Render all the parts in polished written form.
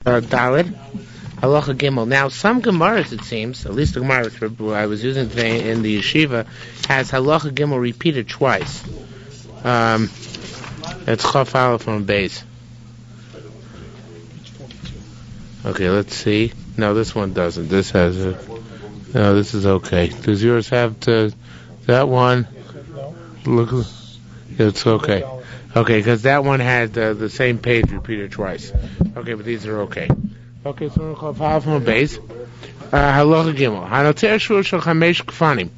Dalit, Halacha Gimel. Now, some Gemaras, it seems, at least the Gemara which I was using today in the yeshiva, has Halacha Gimel repeated twice. It's Chaf Aleph from base. Okay, let's see. No, this one doesn't. This has it. No, this is okay. Does yours have that one? Look, it's okay. Okay, because that one had the same page repeated twice. Okay, but these are okay. Okay, so we're going to call from a base. Halacha Gimel. Hanoter shiur shel chamesh kfanim.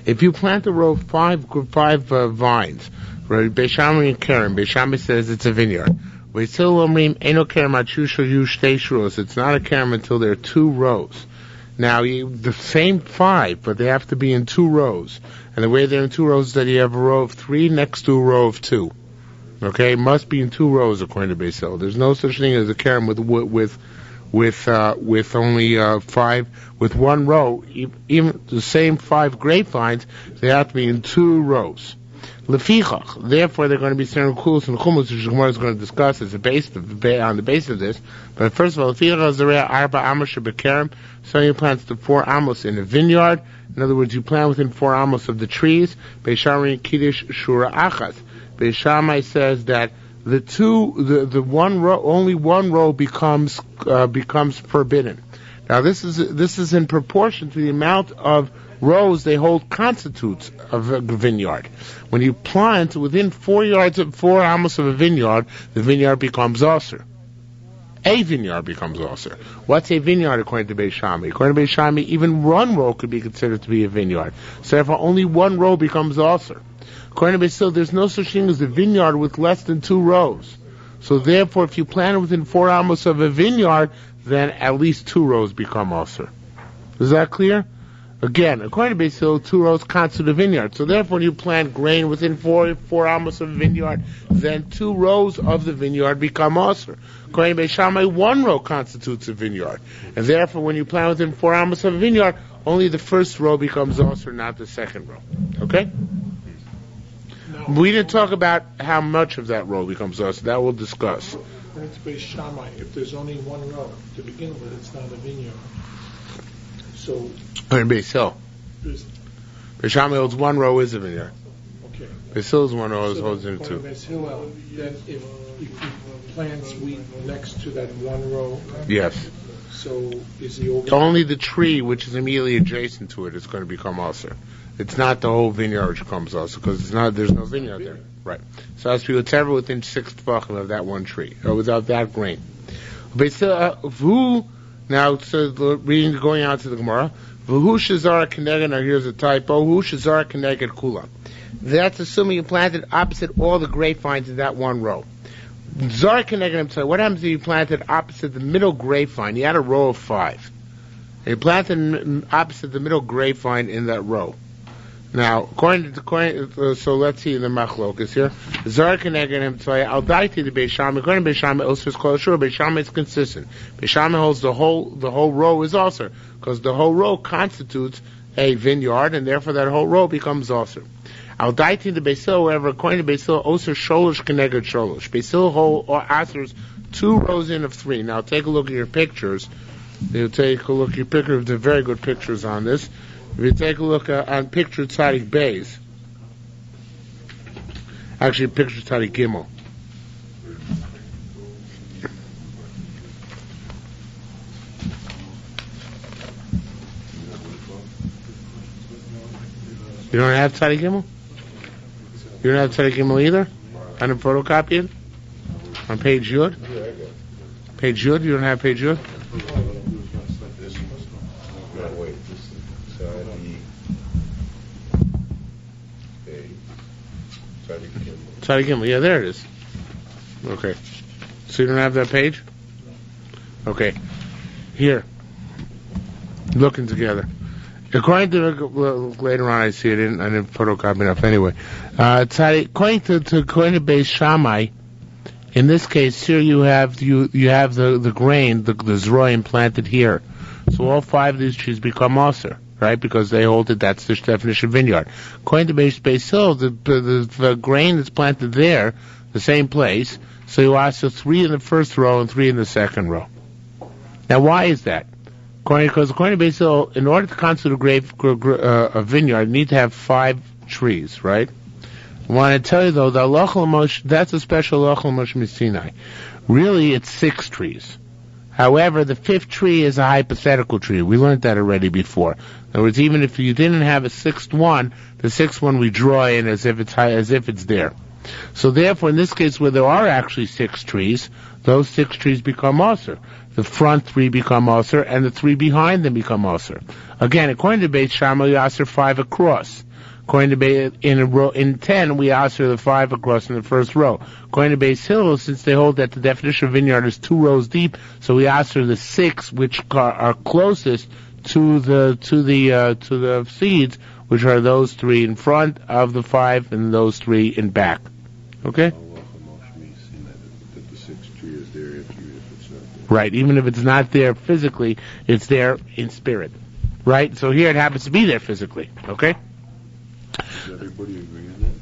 If you plant a row of five vines, Beis Shammai and Kerem, Beis Shammai says it's a vineyard. It's not a kerem until there are 2 rows. Now, the same 5, but they have to be in 2 rows. And the way they're in 2 rows is that you have a row of 3 next to a row of 2. Okay, it must be in 2 rows according to Beis Hillel. There's no such thing as a kerem with only 5, with 1 row. Even the same 5 grapevines, they have to be in 2 rows. Lefichach, therefore they're going to be certain kulos and chumos, which the Gemara is going to discuss as on the base of this. But first of all, lefichach zarea arba amos shebekerem. So you plant the 4 amos in a vineyard. In other words, you plant within 4 amos of the trees. Beis Shammai kiddush shura achas. Beis Shammai says that the one row, only 1 row becomes forbidden. Now this is in proportion to the amount of rows they hold constitutes of a vineyard. When you plant within 4 amos of a vineyard, the vineyard becomes osir. A vineyard becomes osir. What's a vineyard according to Beis Shammai? According to Beis Shammai, even 1 row could be considered to be a vineyard. So therefore, only 1 row becomes osir. According to Beis Hillel, there's no such thing as a vineyard with less than 2 rows. So therefore, if you plant within 4 amos of a vineyard, then at least 2 rows become osir. Is that clear? Again, according to Beis Hillel, 2 rows constitute a vineyard. So therefore, when you plant grain within 4 amos of a vineyard, then 2 rows of the vineyard become osir. According to Beis Shammai, 1 row constitutes a vineyard. And therefore, when you plant within 4 amos of a vineyard, only the first row becomes osir, not the second row. Okay? We didn't talk about how much of that row becomes osir. That we'll discuss. According to Beis Shammai, if there's only 1 row to begin with, it's not a vineyard. So, in Beis Hillel, Beis Shammai holds 1 row is a vineyard. Okay. Beis Hillel's 1 row holds in 2. Beis Hillel, then if he plants wheat next to that 1 row, yes. So is he over? Only the tree which is immediately adjacent to it is going to become osir. It's not the whole vineyard which becomes osir because there's no vineyard there. Right. So it has to be whatever within 6 tvachim of that 1 tree or without that grain. Beis Hillel, now, so going on to the Gemara, V'hu shezara keneged, now here's a typo, V'hu shezara keneged kula. That's assuming you planted opposite all the grapevines in that 1 row. Zara keneged, what happens if you planted opposite the middle grapevine? You had a row of 5. And you planted opposite the middle grapevine in that row. Now, so let's see the machlokas here. Zara keneged him tzay al daiti the Beis Shammai. According to Beis Shammai, osir kol shiur. Beis Shammai is consistent. Beis Shammai holds the whole row is osir because the whole row constitutes a vineyard, and therefore that whole row becomes osir. Al daiti the Beis Hillel, however, according to Beis Hillel, osir sholosh keneged sholosh. Beis Hillel osers 2 rows in of 3. Now take a look at your pictures. You take a look at your picture. There are very good pictures on this. If you take a look on picture Tzadik Beis, actually picture Tzadik Gimel. You don't have Tzadik Gimel? You don't have Tzadik Gimel either? On a photocopy it? On page Yud? Page Yud? You don't have page Yud? Tzadik Gimel, yeah, there it is. Okay. So you don't have that page? Okay. Here. Looking together. According to, later on I see it, I didn't photocopy enough anyway. According to Beis Shammai, in this case here you have the grain, the zroim planted here. So all 5 of these trees become osir. Right, because they hold that that's the definition of vineyard. According to Beis Hillel, the grain that's planted there, the same place, So you aser 3 in the first row and 3 in the second row. Now, why is that? Because according to Beis Hillel, in order to constitute a vineyard, you need to have 5 trees, right? I want to tell you though, the halacha l'Moshe, that's a special halacha l'Moshe Sinai. Really, it's 6 trees. However, the 5th tree is a hypothetical tree. We learned that already before. In other words, even if you didn't have a 6th one, the 6th one we draw in as if it's there. So therefore, in this case, where there are actually 6 trees, those 6 trees become aser. The front 3 become aser, and the 3 behind them become aser. Again, according to Beit Shammai, you aser 5 across. According to in 10, we aser the 5 across in the first row. According to Beis Hillel, since they hold that the definition of vineyard is 2 rows deep, so we aser the 6 which are closest to the seeds, which are those 3 in front of the 5 and those 3 in back. Okay? Right, even if it's not there physically, it's there in spirit. Right? So here it happens to be there physically. Okay? Does everybody agree on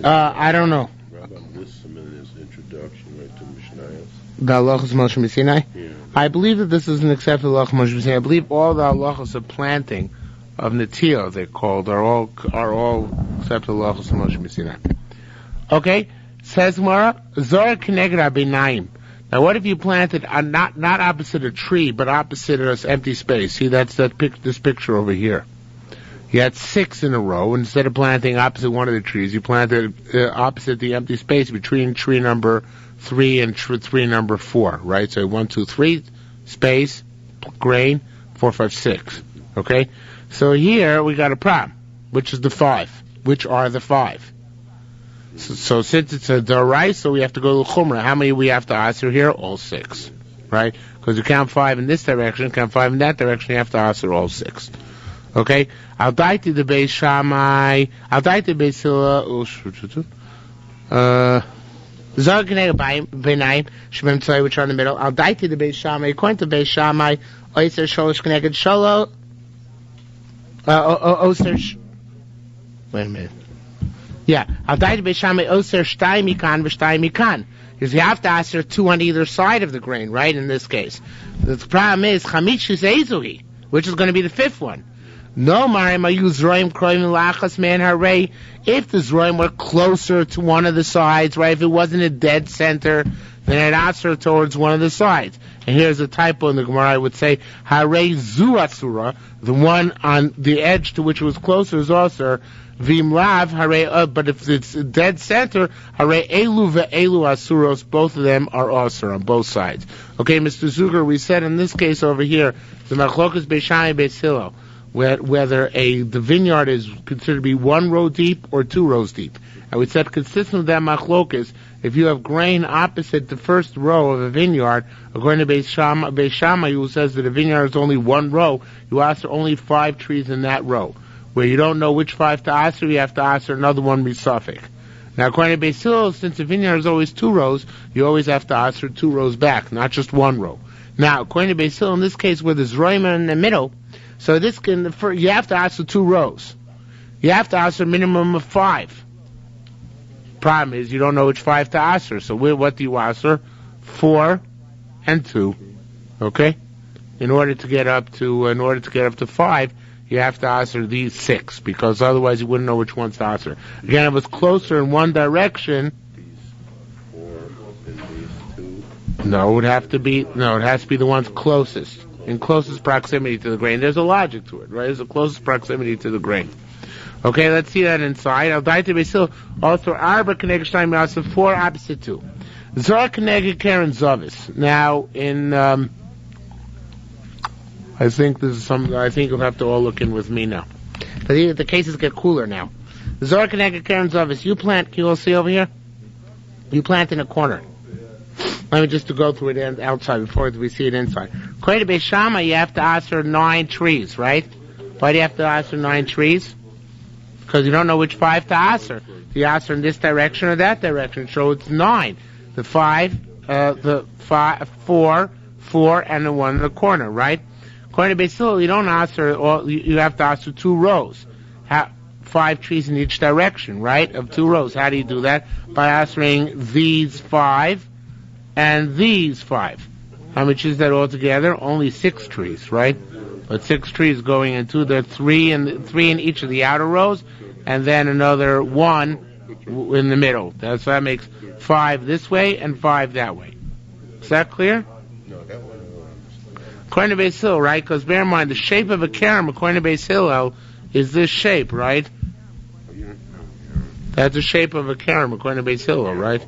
that? I don't know. Rambam lists them in his introduction, right, to Mishnayos. The halachas Moshe Sinai? Yeah. I believe that this is an accepted halacha Moshe Sinai. I believe all the halachas of planting, of Netiyah, they're called, are all accepted halachas Moshe Sinai. Okay? Says Gemara, Zora Keneged Abinayim. Now, what if you planted not opposite a tree, but opposite an empty space? See, that's this picture over here. You had 6 in a row. Instead of planting opposite one of the trees, you planted opposite the empty space between tree number 3 and tree number 4, right? So 1, 2, 3, space, grain, 4, 5, 6. Okay? So here we got a problem, which is the 5. Which are the 5? So since it's a daraisa, we have to go to Chumrah. How many we have to aser here? All 6. Right? Because you count 5 in this direction, count 5 in that direction, you have to aser all 6. Okay? Al daiti the Beis Shammai, al daiti the Beis Hillel, Zog Keneged Beinaim, Shemem Tzai, which are in the middle. Al daiti the Beis Shammai, according to Beis Shammai, Oiser Sholosh Keneged Sholo, wait a minute. Yeah, Al daiti Beis Shammai, Oser Shtay Mikan v'Shtay Mikan. Because you have to aser 2 on either side of the grain, right, in this case. The problem is, Chamishis Ezuhi, which is going to be the 5th one. No, Marim, I use Zroim Kroim Lachas Man Haray. If the Zroim were closer to one of the sides, right, if it wasn't a dead center, then I'd aser towards one of the sides. And here's a typo in the Gemara, I would say, Haray Zu Asura, the one on the edge to which it was closer is also Vim Lav, Haray, but if it's a dead center, Haray Elu Ve'elu Asuros, both of them are also on both sides. Okay, Mr. Zuger, we said in this case over here, the Machlokas Beis Shammai Beis Hillel, whether the vineyard is considered to be 1 row deep or 2 rows deep. And we said consistent with that machlokas, if you have grain opposite the first row of a vineyard, according to Beis Shammai, who says that a vineyard is only 1 row, you ask only 5 trees in that row. Where you don't know which 5 to aser, you have to aser another one misafik. Now, according to Beis Hillel, since the vineyard is always 2 rows, you always have to aser 2 rows back, not just 1 row. Now, according to Beis Hillel, in this case, where there's roima in the middle, so you have to aser 2 rows. You have to aser a minimum of 5. Problem is, you don't know which 5 to aser. So what do you aser? 4 and 2. Okay? In order to get up to 5, you have to aser these 6, because otherwise you wouldn't know which ones to aser. Again, if it was closer in one direction. These 4 and these 2. No, it has to be the ones closest. In closest proximity to the grain. There's a logic to it, right? It's the closest proximity to the grain. Okay, let's see that inside. Al daiti Beis Hillel, also Arba Keneged Shtayim Yasser, 4 opposite 2. Zor Keneged Keren Zavis. Now, I think you'll have to all look in with me now. But the cases get cooler now. Zor Keneged Keren Zavis. You plant, can you all see over here? You plant in a corner. Let me just to go through it outside before we see it inside. According to Beis Shammai, you have to aser 9 trees, right? Why do you have to aser 9 trees? Because you don't know which 5 to aser. Do you aser in this direction or that direction? So it's 9. The 4, and the 1 in the corner, right? According to Beis Hillel, you don't aser, you have to aser 2 rows. 5 trees in each direction, right? Of 2 rows. How do you do that? By asering these 5 and these 5. How much is that altogether? Only 6 trees, right? But 6 trees going into the 3 in each of the outer rows, and then another 1 in the middle. So that makes 5 this way and 5 that way. Is that clear? No, that one I don't understand. According to Beis Hillel, right? Because bear in mind, the shape of a kerem, according to Beis Hillel, is this shape, right? That's the shape of a kerem, according to Beis Hillel, right?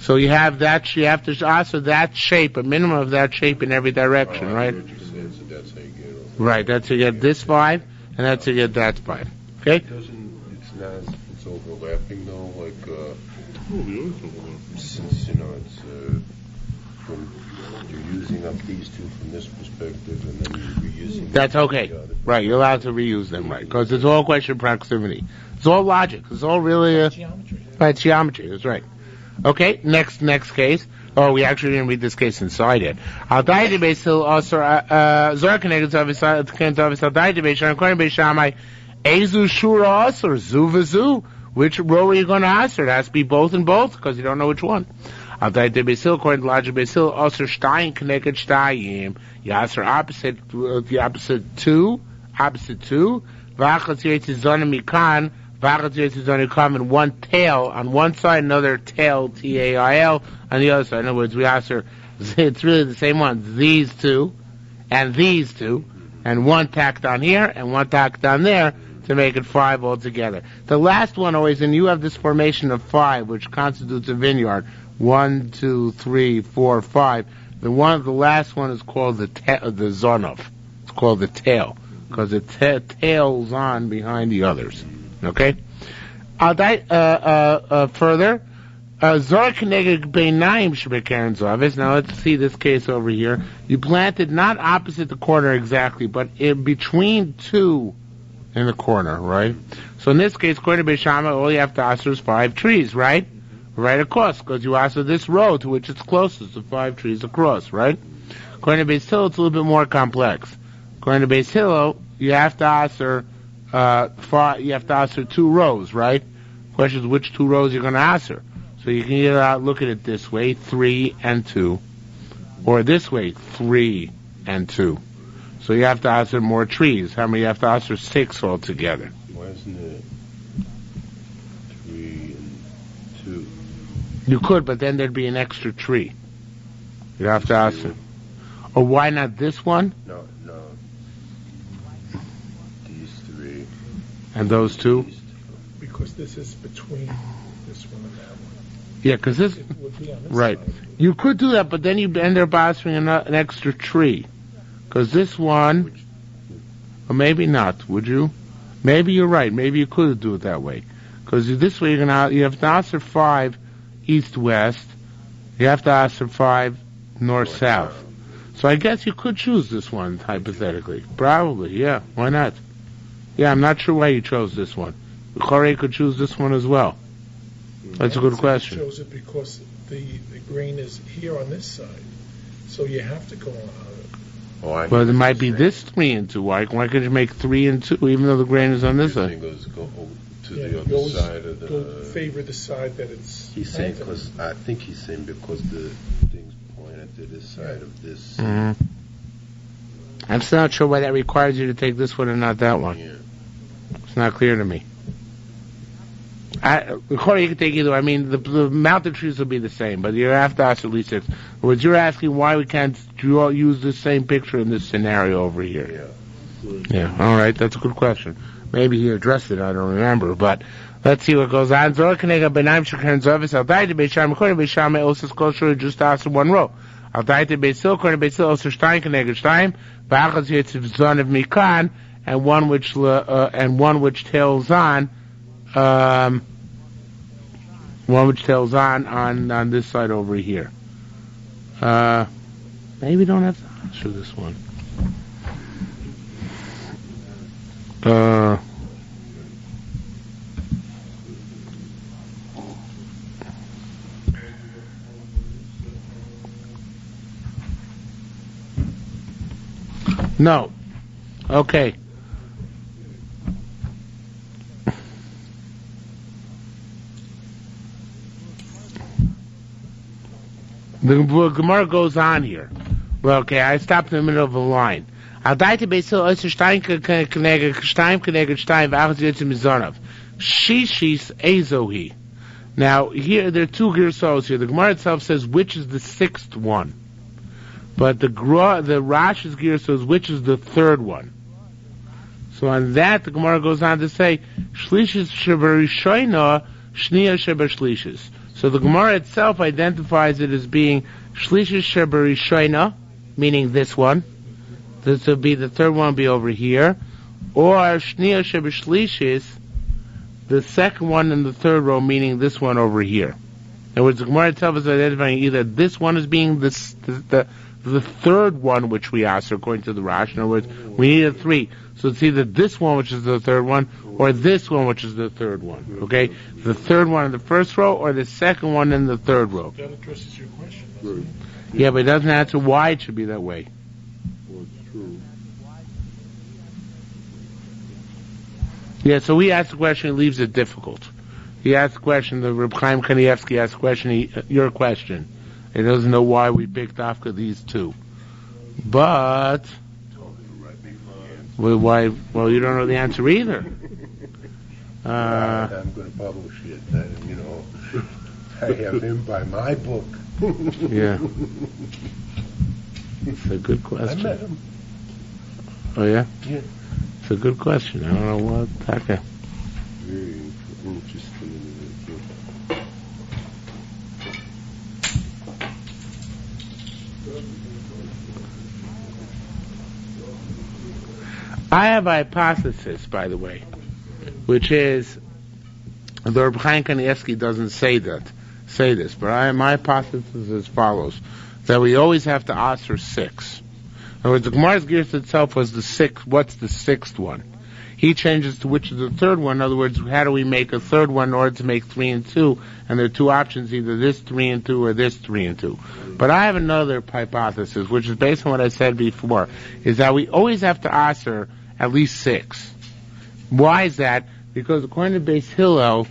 So you have that. You have to also that shape, a minimum of that shape in every direction, right? What you said, so that's how you get it. Right. That's to get this 5, and that's to get that 5. Okay. It's overlapping though, like, since, it's, from, you're using up these 2 from this perspective, and then you're reusing. That's okay. the other. Right. You're allowed to reuse them, right? Because it's all a question of proximity. It's all logic. It's all really Geometry. right. Geometry. That's right. Okay. Next case. Oh, we actually didn't read this case inside it. Al daite Beis Hillel also zor keneged zavis al daite Beis Shammai according to Beis Shammai ezu shura or zu v'zu. Which row are you going to answer? It has to be both and both because you don't know which one. Al daite Beis Hillel according to logic Beis Hillel also stein keneged stayim. You answer opposite the opposite 2. V'achas yetzi zonim mikan. V'achas only come in one tail on one side, another tail tail on the other side. In other words, we answer it's really the same one. These 2 and these 2, and one tacked on here and one tacked on there to make it 5 altogether. The last one always, and you have this formation of 5, which constitutes a vineyard. 1, 2, 3, 4, 5. The last one is called the zonov. It's called the tail because it tails on behind the others. Okay. Further, zor keneged beinayim shebekeren zavis. Now let's see this case over here. You planted not opposite the corner exactly, but in between 2 in the corner, right? So in this case, according to Beis Shammai, all you have to answer is 5 trees, right? Right across, because you answer this row to which it's closest, the 5 trees across, right? According to Beis Hillel, it's a little bit more complex. According to Beis Hillel, you have to answer 2 rows, right? Question is which 2 rows you're going to answer. So you can either look at it this way, 3 and 2, or this way, 3 and 2. So you have to answer more trees. How many? You have to answer 6 altogether. Why isn't it 3 and 2? You could, but then there'd be an extra tree. You have to answer. Or why not this one? No. These 3. And those 2? These 2. Because this is between this one and that one. Yeah, because this... It would be on this Right. side. You could do that, but then you end up answering an extra tree. Because this one... Or maybe not, would you? Maybe you're right. Maybe you could do it that way. Because this way you have to answer 5 east-west. You have to answer 5 north-south. So I guess you could choose this one, hypothetically. Probably, yeah. Why not? Yeah, I'm not sure why you chose this one. The Chorei could choose this one as well. That's a good question. Chose it because the grain is here on this side. So you have to go on. But it might be this 3 and 2. Why couldn't you make 3 and 2, even though the grain is on this side? Go to the other side of the... Go favor the side that it's... He's saying I think he's saying because the thing's pointed to this side of this. Mm-hmm. I'm still not sure why that requires you to take this one and not that one. Yeah. It's not clear to me. You can take either. I mean, the mountain trees will be the same, but you have to ask at least 6. In other words, you're asking why we can't use the same picture in this scenario over here. Yeah. All right, that's a good question. Maybe he addressed it. I don't remember, but let's see what goes on. Zor keneged beinayim shebekeren zavis al daite Beis Shammai according to Beis Shammai also kosher just answer 1 row. Al daite Beis Hillel according to Beis Hillel also stein keneged stein. V'achas yetzi zonim mikan, and one which tails on. One which tails on this side over here. Maybe we don't have to answer this one. No. Okay. The Gemara goes on here. Well, okay, I stopped in the middle of a line. Shishis ezohi. Now, here, there are two girsos here. The Gemara itself says, which is the sixth one? But the Rashi's girsos, which is the third one? So on that, the Gemara goes on to say, Shlishis sheberishoina, shniya shebeshlishis. So the Gemara itself identifies it as being Shlishis sheberishoina, meaning this one. This will be the third one, will be over here. Or shniya shebeshlishis, the second one in the third row, meaning this one over here. In other words, the Gemara itself is identifying either this one as being the third one which we asked, according to the Rash. In other words, we need a three. So it's either this one, which is the third one, or this one, which is the third one. Okay? The third one in the first row, or the second one in the third row. That addresses your question, doesn't it? Yeah, but it doesn't answer why it should be that way. Well, it's true. Yeah, so he asks the question, he leaves it difficult. He asks the question, the Reb Chaim Kanievsky asks the question, your question. He doesn't know why we picked Afka these two. But, why? Well, you don't know the answer either. I'm going to publish it, and, you know, I have him by my book. Yeah. It's a good question. I met him. Oh, yeah? Yeah. It's a good question. I don't know what. Okay. Very interesting. I have a hypothesis, by the way, which is the Reb Chaim Kanievsky doesn't say this, but my hypothesis is as follows: that we always have to answer six. In other words, the Gemara's Gears itself was the sixth. What's the sixth one? He changes to which is the third one. In other words, how do we make a third one in order to make 3 and 2? And there are two options: either this 3 and 2 or this 3 and 2. But I have another hypothesis, which is based on what I said before, is that we always have to answer at least 6. Why is that? Because according to Beis Hillel,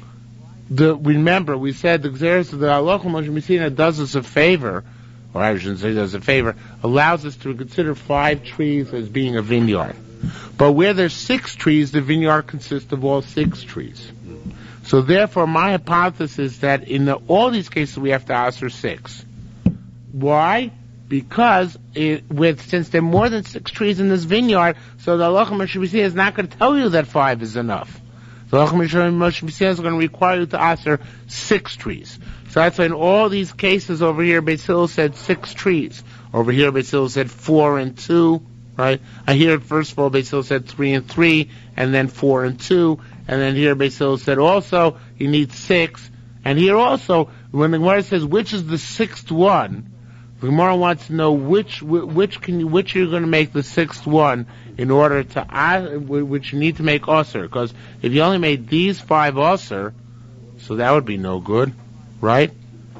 remember we said the Xeris of the Halacha Moshe Messina does us a favor, or I shouldn't say does us a favor, allows us to consider 5 trees as being a vineyard. But where there's 6 trees, the vineyard consists of all 6 trees. So therefore, my hypothesis is that in all these cases we have to answer 6. Why? Because since there are more than 6 trees in this vineyard, so the Halacha Moshe Messina is not going to tell you that 5 is enough. The Halacha Moshe Messina is going to require you to answer 6 trees. So that's why in all these cases over here, Beis Hillel said 6 trees. Over here, Beis Hillel said 4 and 2. Right? I hear first of all Beis Hillel said 3 and 3, and then 4 and 2, and then here Beis Hillel said also you need 6, and here also when the Gemara says which is the 6th one, the Gemara wants to know which you're going to make the 6th one in order to which you need to make Osir, because if you only made these 5 Osir, so that would be no good, right?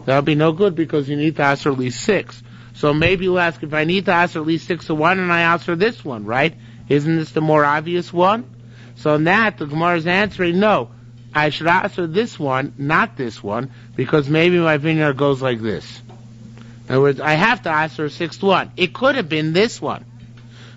That would be no good because you need to answer at least 6. So maybe you'll ask, if I need to answer at least 6 of one, and I answer this one, right? Isn't this the more obvious one? So in that, the Gemara is answering, no, I should answer this one, not this one, because maybe my vineyard goes like this. In other words, I have to answer a 6th one. It could have been this one,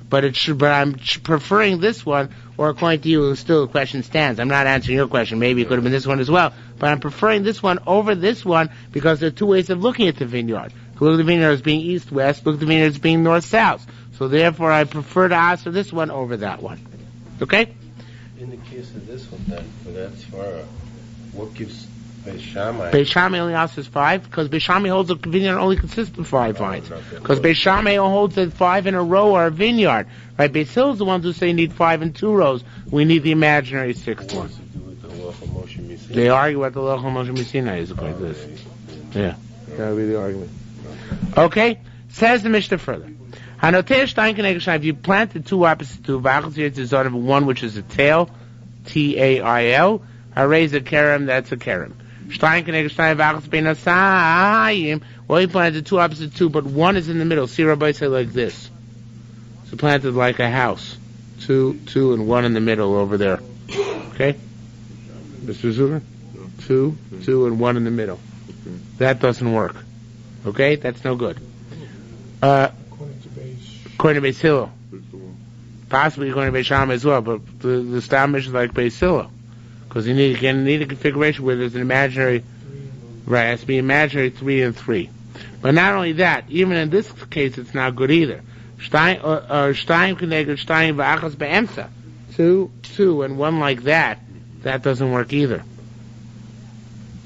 but I'm preferring this one, or according to you, still the question stands. I'm not answering your question. Maybe it could have been this one as well, but I'm preferring this one over this one because there are 2 ways of looking at the vineyard. Look at the vineyard as being east-west. Look at the vineyard as being north-south. So therefore, I prefer to answer this one over that one. Okay? In the case of this one, then, for that svara, what gives Beis Shammai? Beis Shammai only answers 5 because Beis Shammai holds the vineyard only consists of 5 vines. Because Beis Shammai holds that 5 in a row are a vineyard. Right? Beis Hillel is the ones who say you need 5 in 2 rows. We need the imaginary 6th one. They argue what the Halacha Moshe Messina is like this. Yeah. That would be the argument. Okay, says the Mishnah further. If you planted 2 opposite 2, one which is a tail, Tail, raise a kerem, that's a kerem. Well, he planted 2 opposite 2, but one is in the middle. See, Rabbi say like this. So planted like a house, 2, and 1 in the middle over there. Okay, Mr. Zuber, 2, and 1 in the middle. That doesn't work. Okay, that's no good. According to Beis. According to Beis Hillel. Possibly according to Beis Shammai as well, but the Stam is like Beis Hillel. Because you need a configuration where there's an imaginary, right, it has to be imaginary 3 and 3. But not only that, even in this case it's not good either. Shtayim connected Shtayim v'achas be'emsa. 2 and 1 like that doesn't work either.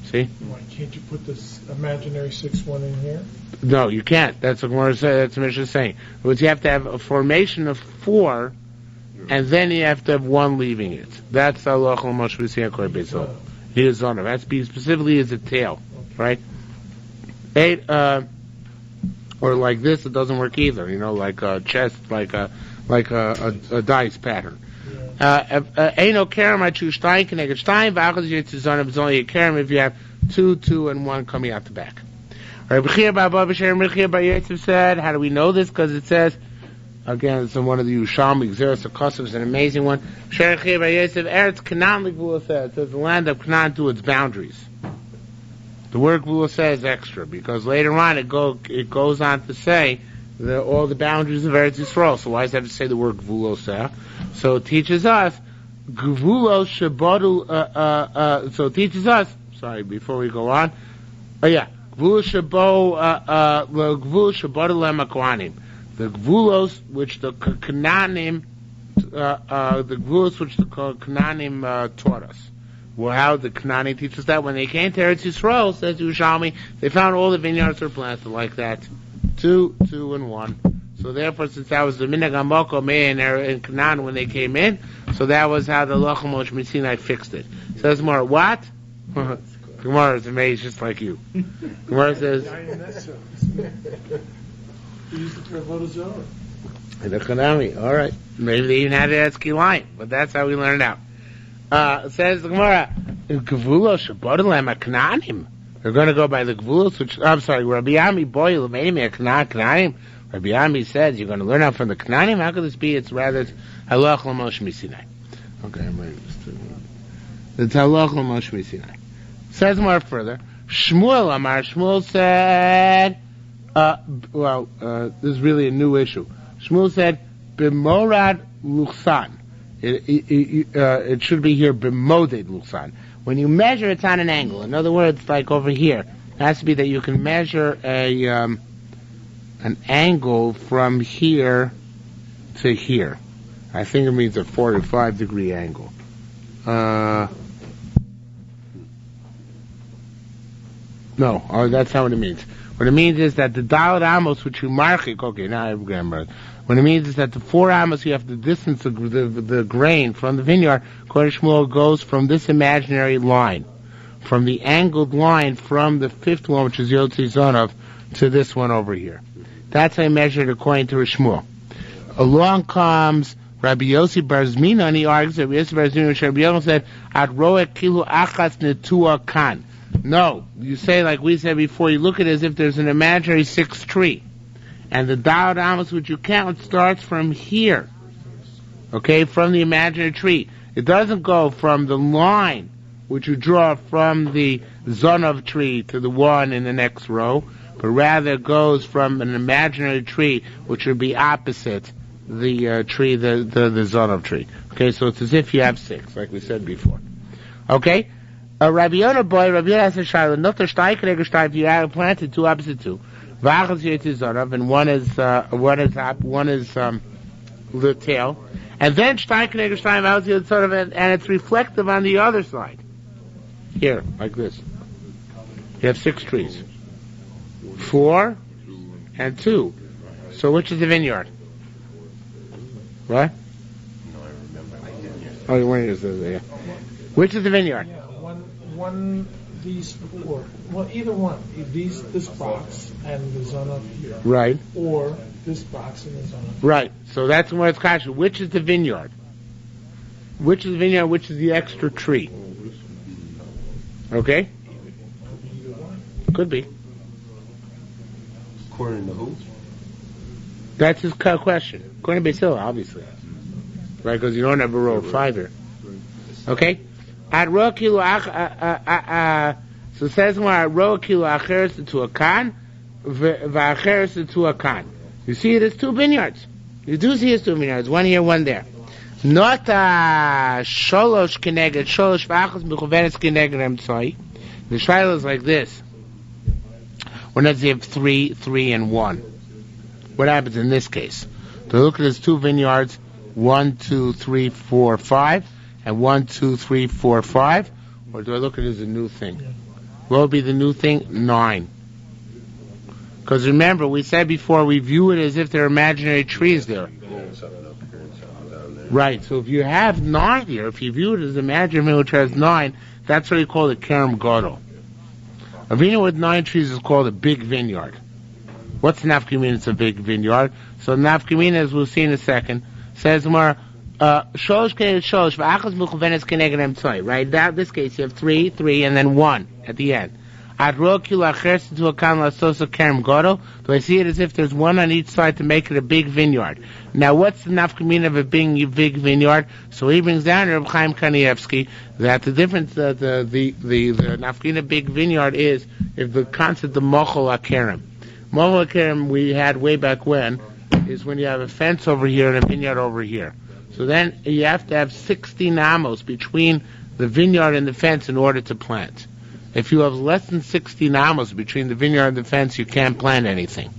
See? Why can't you put this imaginary 6-1 in here? No, you can't. That's what Mishnah is saying. Because you have to have a formation of 4, and then you have to have 1 leaving it. That's Allah Moshe B'Siyah Kor Beis. He is on it. That's specifically as a tail, right? 8, or like this, it doesn't work either. You know, like a chest, like a dice pattern. Ain't no kerem. I choose Stein connected Stein. V'achas yitzizon. It's only a kerem if you have 2, and 1 coming out the back. Rabbi Chia Bar Abba B'Shem Rabbi Bar Yosef said, how do we know this? Because it says, again, it's in one of the Yerushalmi Xeris Akosov, it's an amazing one. Rabbi Chia Bar Yosef, Eretz Canaan, like Vula says, it says the land of Canaan to its boundaries. The word Vula says extra, because later on it goes on to say all the boundaries of Eretz Yisrael. So why does it have to say the word Gvulos? So it teaches us, Gvulos Shabadu, so it teaches us, sorry, before we go on, Gvulos Shabadu Lemakohanim. The Gvulos which the Canaanim, taught us. Well, how the Canaanim teach us that? When they came to Eretz Yisrael, says Yerushalmi, they found all the vineyards were planted like that. 2, and 1. So therefore, since that was the Minhag HaMoko in Canaan when they came in, so that was how the Loch Moshe Sinai fixed it. Says more, what? Gemara is amazed just like you. Gemara says, He used it for Avodah Zarah. the Chanami, alright. Maybe they even had it as Kilayim, but that's how we learned out. It says the Gemara, Gvulos Shabodalem HaKanaanim. They're going to go by the Gvulos, which, I'm sorry, Rabbi Ami Boy, Lemedim Kanaanim. Rabbi Ami says, you're going to learn out from the Kanaanim? How could this be? It's rather, Halach L'Moshe Misinai. Okay, I'm ready. It's Halach L'Moshe Misinai. Says more further, Shmuel Amar, Shmuel said, this is really a new issue. Shmuel said, B'morad Luchsan. It should be here, B'moded Luchsan. When you measure, it's on an angle. In other words, like over here, it has to be that you can measure an angle from here to here. I think it means a 45 degree angle. No, that's not what it means. What it means is that the Daled Amos, which you mark it, okay, now I remember. What it means is that the 4 amos, you have the distance of the grain from the vineyard. According to Shmuel, goes from this imaginary line, from the angled line from the 5th one, which is Yotzi Zonov, to this one over here. That's how I measured according to Shmuel. Along comes Rabbi Yossi Bar Zmina, and he argues that Rabbi Yossi Bar Zmina, which Rabbi Yossi said, Ad roek kilu achas netua kan. No, you say like we said before, you look at it as if there's an imaginary 6th tree. And the Daled Amos which you count starts from here. Okay, from the imaginary tree. It doesn't go from the line which you draw from the Zonov tree to the one in the next row, but rather goes from an imaginary tree which would be opposite the tree, the Zonov tree. Okay, so it's as if you have 6, like we said before. Okay? Rabbi Yonah boy, Rabbi Yonah says, Notter Steikreger Stein, if you have planted 2 opposite 2. Vachas Yetzizarav, and one is the tail, and then Steikreger Stein, and it's reflective on the other side. Here, like this. You have 6 trees. 4 and 2. So which is the vineyard? What? No, I remember. Oh, you weren't there. Which is the vineyard? Yeah, one, these 4. Well, either one. This box and the zone up here. Right. Or this box and the zone up here. Right. So that's where it's kasha. Which is the vineyard? Which is the vineyard? Which is the extra tree? Okay. Could be. According to who? That's his question. According to Beis Hillel, obviously. Right, because you don't have a row of 5 here. Okay? At row kilo so it says more at row kilo acheres to a kan, v'acheres to a kan. You see it as two vineyards. You do see it as two vineyards, one here, one there. Not sholosh keneged sholosh v'achas mechuveres keneged emtzoi. The shaila is like this. When does he have 3, 3, and 1? What happens in this case? Do I look at his two vineyards, 1, 2, 3, 4, 5, and 1, 2, 3, 4, 5, or do I look at it as a new thing? What would be the new thing? 9. Because remember, we said before, we view it as if there are imaginary trees there. Something up here and something down there. Right, so if you have 9 here, if you view it as imaginary which has 9, that's what you call the Kerem Gadol. A vineyard with 9 trees is called a big vineyard. What's nafkamina? It's a big vineyard. So nafkamina, as we'll see in a second, says more, sholosh keneged sholosh, v'achas mechuveres keneged emtzoi. Right? Now, in this case, you have 3, 3, and then 1 at the end. Ad ro kilo acheres to a kan lasosa kerem gadol. Do I see it as if there's one on each side to make it a big vineyard? Now, what's the nafkamina of a big vineyard? So he brings down Reb Chaim Kanievsky that the difference, the nafkamina big vineyard is if the concept of mochel akerem. Mochel akerem we had way back when is when you have a fence over here and a vineyard over here. So then you have to have 16 amos between the vineyard and the fence in order to plant. If you have less than 16 amos between the vineyard and the fence, you can't plant anything.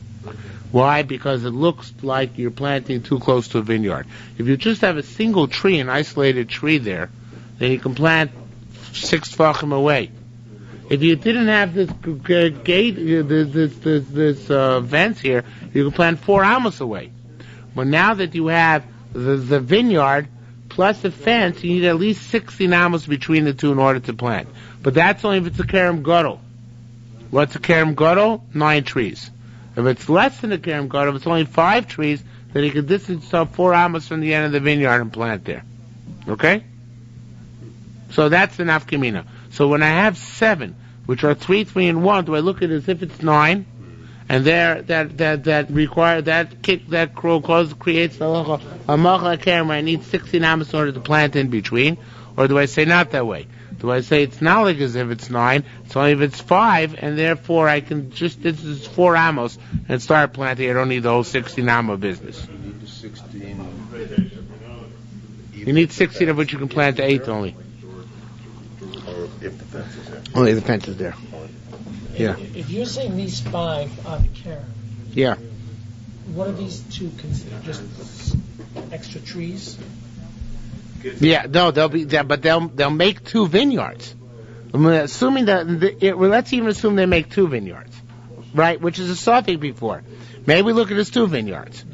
Why? Because it looks like you're planting too close to a vineyard. If you just have a single tree, an isolated tree there, then you can plant 6 tefachim away. If you didn't have this gate, this fence here, you can plant 4 amos away. But now that you have the vineyard plus the fence, you need at least 16 amos between the two in order to plant. But that's only if it's a kerem gadol. What's a kerem gadol? 9 trees. If it's less than a kerem gadol, if it's only 5 trees, then you can distance yourself 4 amos from the end of the vineyard and plant there. Okay? So that's the nafkamina. So when I have 7, which are 3, 3, and 1, do I look at it as if it's 9? And there, that require that kick, that crow creates a mochel kerem where I need 16 amos in order to plant in between, or do I say not that way? Do I say it's not like as if it's 9? It's only if it's 5, and therefore I can just this is 4 amos and start planting. I don't need the whole 16 amo business. You need the 16. You need 16 of which you can plant 8 only. Or if the fence is there. Only the fence is there. Yeah. If you're saying these 5 are the Karen, Yeah. what are these 2 considered? Just extra trees? Yeah, no, they'll be there, but they'll make 2 vineyards. Assuming that, let's even assume they make 2 vineyards, right? Which is a suffix before. Maybe we look at it as 2 vineyards,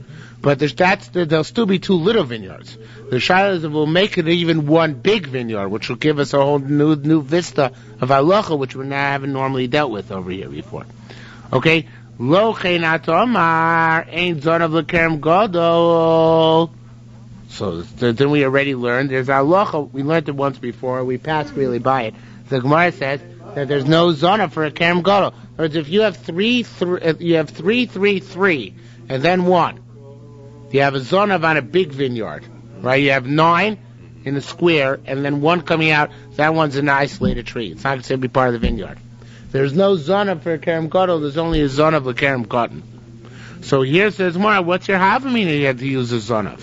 but there'll still be 2 little vineyards. The shaila is that we'll make it even 1 big vineyard, which will give us a whole new vista of halacha, which we haven't normally dealt with over here before. Okay, lo cheinat omar ein zonav lekerem gadol. So then we already learned there's halacha. We learned it once before. We passed really by it. The Gemara says that there's no zona for a kerem gadol. In other words, if you have 3, you have 3, 3, 3, and then 1. You have a zona on a big vineyard, right? You have 9 in a square, and then 1 coming out. That one's an isolated tree. It's not going to be part of the vineyard. There's no zona for a kerem gadol. There's only a zona of a kerem cotton. So here says Gemara, what's your havamina? You have to use a zona.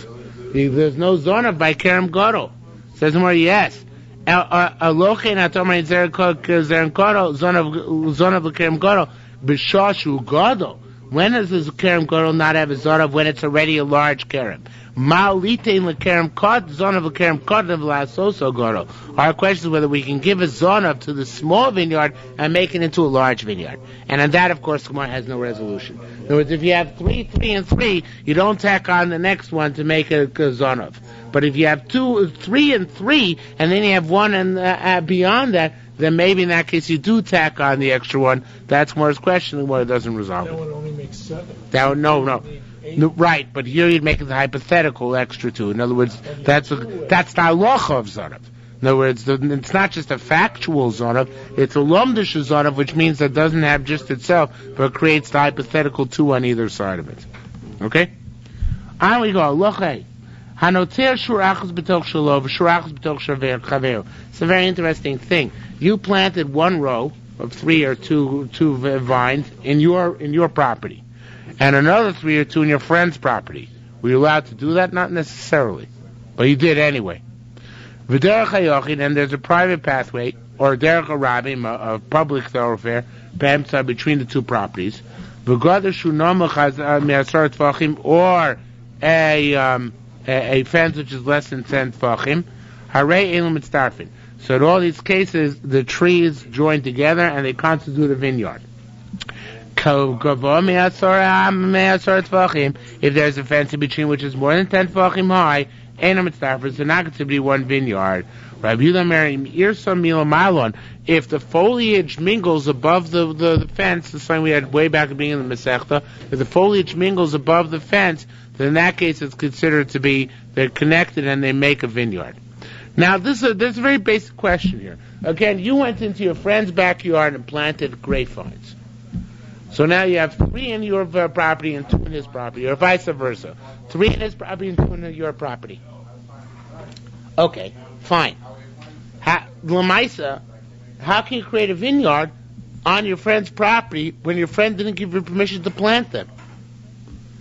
There's no zona by kerem gadol. Says more, yes. Alochein atomar zeren gadol zona of the kerem gadol b'shashu gadol. When does this kerem gadol not have a zona? When it's already a large kerem. Ma'alitein lekerem kod zona of the kerem kod of lasoso gadol. Our question is whether we can give a zona to the small vineyard and make it into a large vineyard. And on that, of course, Gemara has no resolution. In other words, if you have 3, 3, and 3, you don't tack on the next one to make a zona. But if you have 2, 3, and 3, and then you have 1 and beyond that, then maybe in that case you do tack on the extra one. That's Gemara's question, and it doesn't resolve That it. one only makes 7. No, right, but here you'd make it the hypothetical extra 2. In other words, that's the halacha of zonav. In other words, it's not just a factual zonav, it's a lomdish zonav, which means that it doesn't have just itself, but creates the hypothetical 2 on either side of it. Okay? On we go. Lochei. Hanoter shur achos b'toch shalov, shur achos b'toch chaver. It's a very interesting thing. You planted 1 row of 3 or 2 vines in your property, and another 3 or 2 in your friend's property. Were you allowed to do that? Not necessarily, but you did anyway. V'derech hayochin, and there's a private pathway, or derech harabim, a public thoroughfare, between the 2 properties. V'gadar shunam me'asar tefachim, or a fence which is less than 10 tefachim. Harei elam mitzdarfin. So in all these cases, the trees join together and they constitute a vineyard. If there's a fence in between which is more than 10 tefachim high, elam mitzdarfin, so not considered to be one vineyard. If the foliage mingles above the fence, the same we had way back at the beginning of the Masechta, if the foliage mingles above the fence, then in that case it's considered to be, they're connected and they make a vineyard. Now there's a very basic question here. Again, you went into your friend's backyard and planted grapevines. So now you have 3 in your property and 2 in his property, or vice versa. 3 in his property and 2 in your property. Okay, fine. L'maisa, how can you create a vineyard on your friend's property when your friend didn't give you permission to plant them?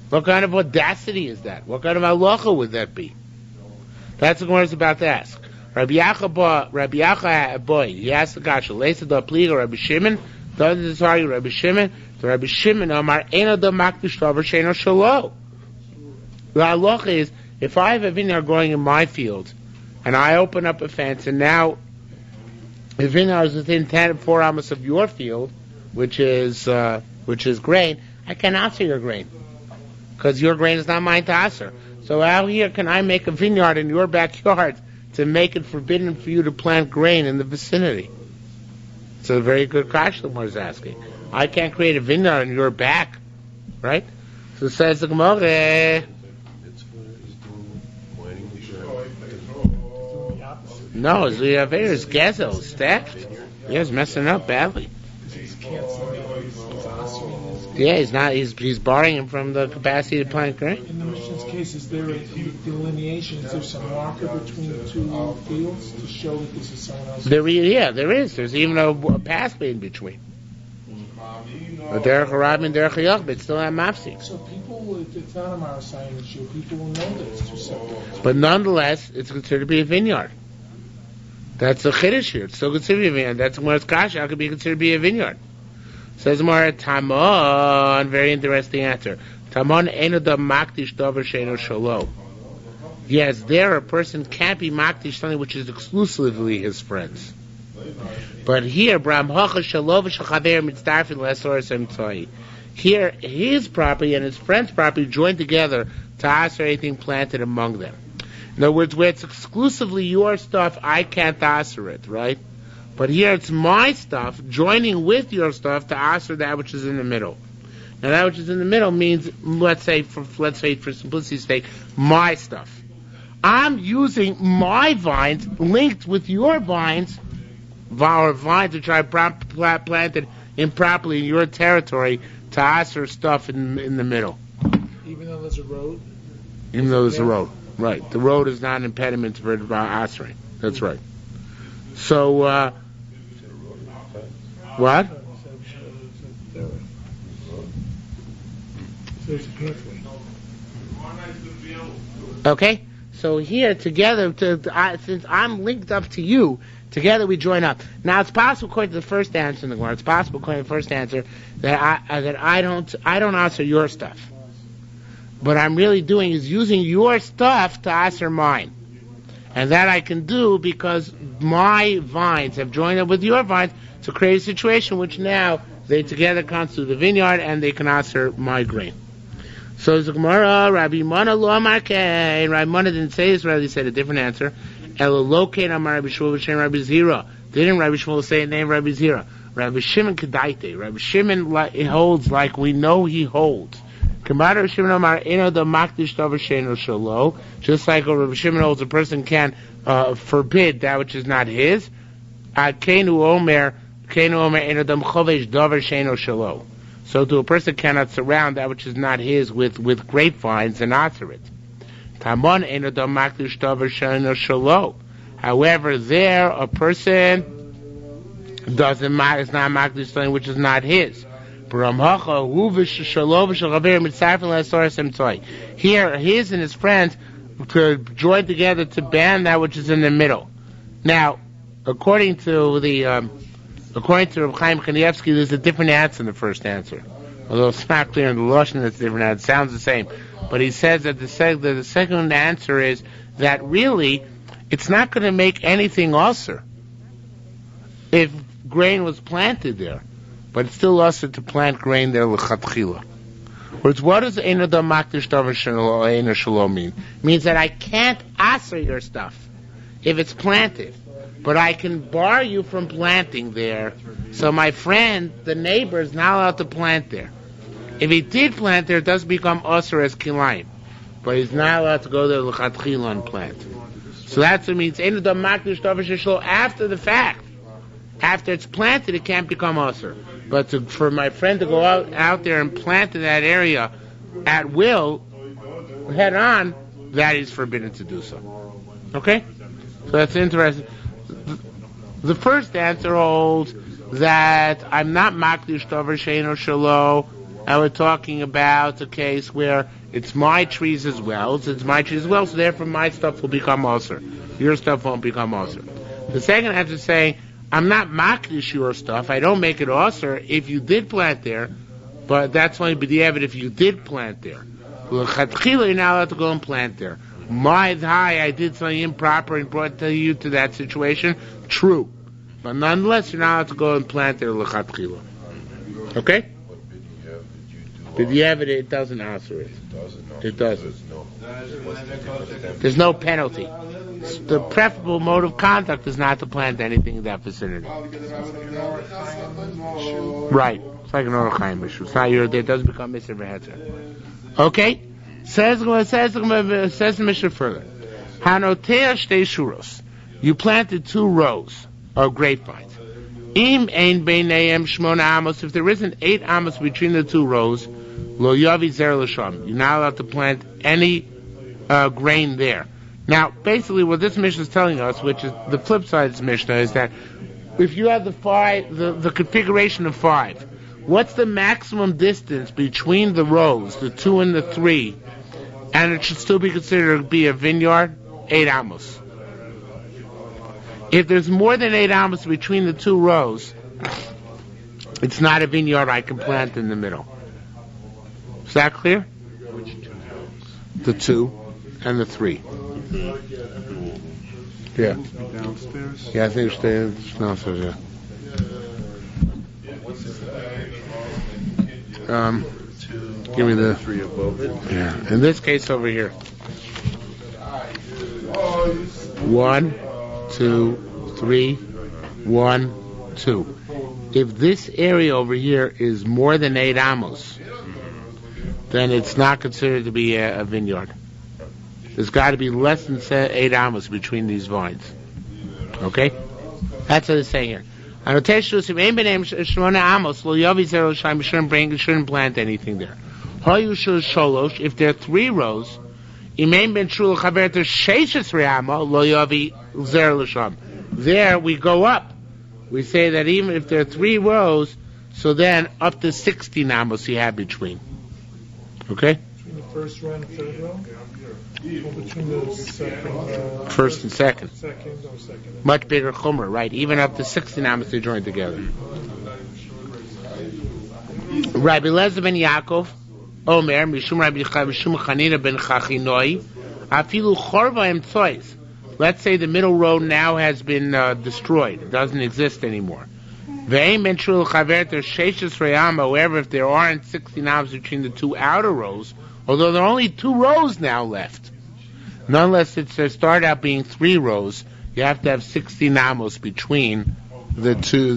What kind of audacity is that? What kind of halacha would that be? That's what Gemara is about to ask. Rabbi Yacha boy, he asked the kasha, Leisa da pliga Rabbi Shimon, doesn't this argue Rabbi Shimon? The Rabbi Shimon Amar Ena da makdish davar sheino shalo. The halacha is, if I have a vineyard growing in my field, and I open up a fence, and now the vineyard is within 4 amos of your field, which is grain, I can answer your grain, because your grain is not mine to answer. So how here can I make a vineyard in your backyard to make it forbidden for you to plant grain in the vicinity? It's a very good question the is asking. I can't create a vineyard in your back, right? So says the Gemara. No, the Aveir is Gezel, staffed. Yeah, he's messing up badly. Yeah, he's barring him from the capacity to plant grain. In the Mishnah's case, is there a delineation? Is there some marker between the 2 fields to show that this is someone else's? There is. There's even a pathway in between. But Derech Harabim and Derech Hayach, but still have mafsik. So people, it's not a Marasayan issue, people will know that it's 2 separate. But nonetheless, it's considered to be a vineyard. That's a chiddush here. It's still considered to be a vineyard. That's where it's kasha. How could be considered to be a vineyard? Says Mara Tamon, very interesting answer. Tamon eno da makdish davar sheino shalo. Yes, there a person can't be makdish something which is exclusively his friends. But here, Bram Hacha Shalo v'Shachaver Mitzdarfin Lesor Semtzai. Here, his property and his friend's property join together to ask for anything planted among them. In other words, where it's exclusively your stuff, I can't answer it, right? But here it's my stuff joining with your stuff to answer that which is in the middle. Now that which is in the middle means, let's say for simplicity's sake, my stuff. I'm using my vines linked with your vines, or vines which I planted improperly in your territory to answer stuff in the middle. Even though there's a road? Even though there's a road. Right. The road is not an impediment for answering. That's right. So, what? Okay. So here, together, since I'm linked up to you, together we join up. Now it's possible, according to the first answer in the Gemara, it's possible, according to the first answer, that I don't answer your stuff. What I'm really doing is using your stuff to answer mine. And that I can do because my vines have joined up with your vines to create a situation which now they together constitute the vineyard and they can answer my grain. So the Gemara, Rabbi Mana lo amarkei, Rabbi Mana didn't say this, rather he said a different answer. Elo lokein amar Rabbi Shmuel v'shem Rabbi Zira. Didn't Rabbi Shmuel say the name Rabbi Zira? Rabbi Shimon kedaite. Rabbi Shimon holds like we know he holds. Just like Rabbi Shimon holds, a person can forbid that which is not his. So to a person cannot surround that which is not his with grapevines and answer it. However, there a person doesn't matter. It's not makdish something which is not his. Here, his and his friends could join together to ban that which is in the middle. Now, according to Reb Chaim Kanievsky, there's a different answer in the first answer. Although it's not clear in the Lashon that's different, it sounds the same. But he says that the second answer is that really, it's not going to make anything usher if grain was planted there. But it's still usher to plant grain there l'chatchila. Words, what does Eino da makdish davar she'eino shelo mean? It means that I can't usher your stuff if it's planted. But I can bar you from planting there, so my friend, the neighbor, is not allowed to plant there. If he did plant there, it does become usher as kilayim. But he's not allowed to go there l'chatchila and plant. So that's what it means. Eino da makdish davar she'elo after the fact. After it's planted, it can't become usher. But for my friend to go out there and plant in that area at will, head on, that is forbidden to do so. Okay? So that's interesting. The first answer holds that I'm not makdish davar she'eino shelo, and we're talking about a case where it's my trees as well, so therefore my stuff will become usher. Your stuff won't become usher. The second answer is saying, I'm not makdish your stuff. I don't make it usher if you did plant there, but that's only b'diavad if you did plant there. L'chatchila, you're not allowed to go and plant there. I did something improper and brought you to that situation. True, but nonetheless, you're not allowed to go and plant there l'chatchila. Okay? B'diavad, it doesn't usher it. It doesn't. There's no penalty. The preferable mode of conduct is not to plant anything in that vicinity. Right. It's like an Orach Chaim issue. It's not it doesn't become Mr. Vehetzer. Okay? Says the Mishnah further. Hanotea shtei shuros. You planted 2 rows of grapevines. Im ein beinayim shmona amos. If there isn't 8 amos between the 2 rows, lo yavi zer l'sham. You're not allowed to plant any grain there. Now, basically, what this Mishnah is telling us, which is the flip side of this Mishnah, is that if you have the configuration of 5, what's the maximum distance between the rows, the 2 and the 3, and it should still be considered to be a vineyard? 8 amos. If there's more than 8 amos between the 2 rows, it's not a vineyard I can plant in the middle. Is that clear? Which 2 rows? The 2 and the 3. Yeah. Downstairs? Yeah, I think it's downstairs, yeah. Give me the 3 above it. Yeah. In this case over here. 1, 2, 3, 1, 2. If this area over here is more than 8 amos, then it's not considered to be a vineyard. There's got to be less than 8 amos between these vines. Okay? That's what it's saying here. You shouldn't plant anything there. If there are 3 rows, there we go up. We say that even if there are 3 rows, so then up to 16 amos you have between. Okay? Between the first row and the third row? Or between the second, first and second. Second or second. Much bigger chumrah, right? Even up to 16 amos they join together. Rabbi Eliezer ben Yaakov, Omer, Mishum Rabbi Chanina ben Chachinoi, Afilu Chorva em Tzois. Let's say the middle row now has been destroyed. It doesn't exist anymore. Ve'im ben Shul Chaverter Sheshes Reyama, however, if there aren't 16 amos between the 2 outer rows, although there are only 2 rows now left, nonetheless, it started out being 3 rows. You have to have 16 amos between the two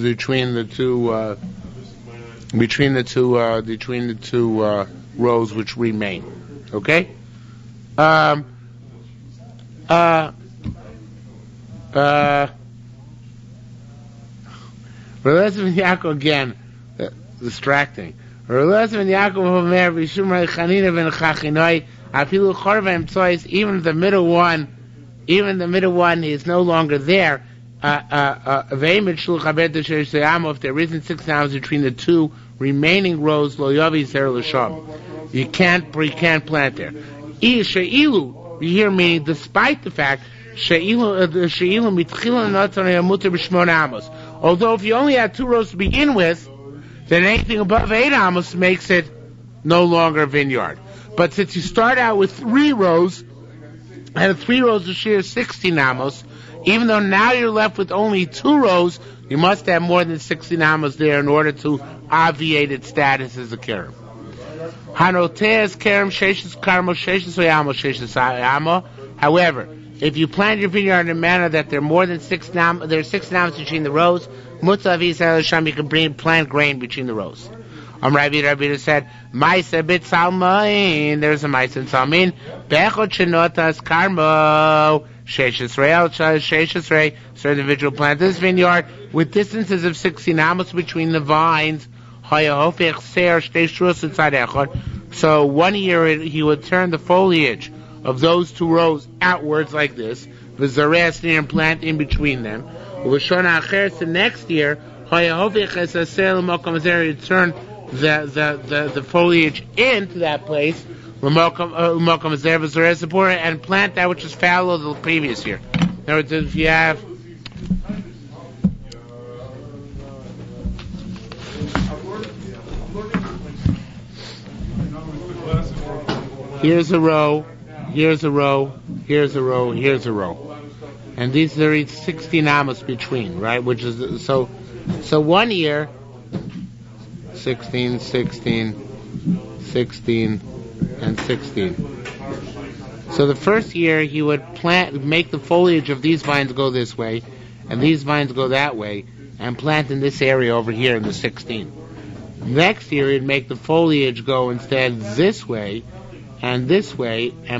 rows which remain. Okay. Eliezer ben Yaakov again, distracting. Eliezer ben Yaakov Omer Mishum Rabbi Chanina ben Chachinoi Afilu Chorva em Tzois. Even the middle one is no longer there. if there isn't 6 amos between the two remaining rows, lo yavi zer l'sham. You can't plant there. She'ilu, you hear meaning despite the fact, although if you only had 2 rows to begin with, then anything above 8 amos makes it no longer a vineyard. But since you start out with 3 rows, and 3 rows of shiur 16 amos, even though now you're left with only 2 rows, you must have more than 16 amos there in order to obviate its status as a kerem. Hanoteas kerem sheshes karmo sheshes oyamo sheshes ayamo. However, if you plant your vineyard in a manner that there are more than 6 amos, there's 6 amos between the rows, mutzav yisrael sham, you can plant grain between the rows. Rabbi said, Maisa bit salmain. There's a Maisa in Salmin. Bechot shenotas karmo sheshes. So the individual plant this vineyard with distances of 16 amos between the vines. So 1 year he would turn the foliage of those 2 rows outwards like this, and plant in between them. The next year, he would turn the foliage into that place, and plant that which is fallow the previous year. In other words, if you have here's a row, here's a row, here's a row, here's a row, and these are each 16 amos between, right? Which is so 1 year. 16, 16, 16, and 16. So the first year he would make the foliage of these vines go this way, and these vines go that way, and plant in this area over here in the 16. Next year he'd make the foliage go instead this way, and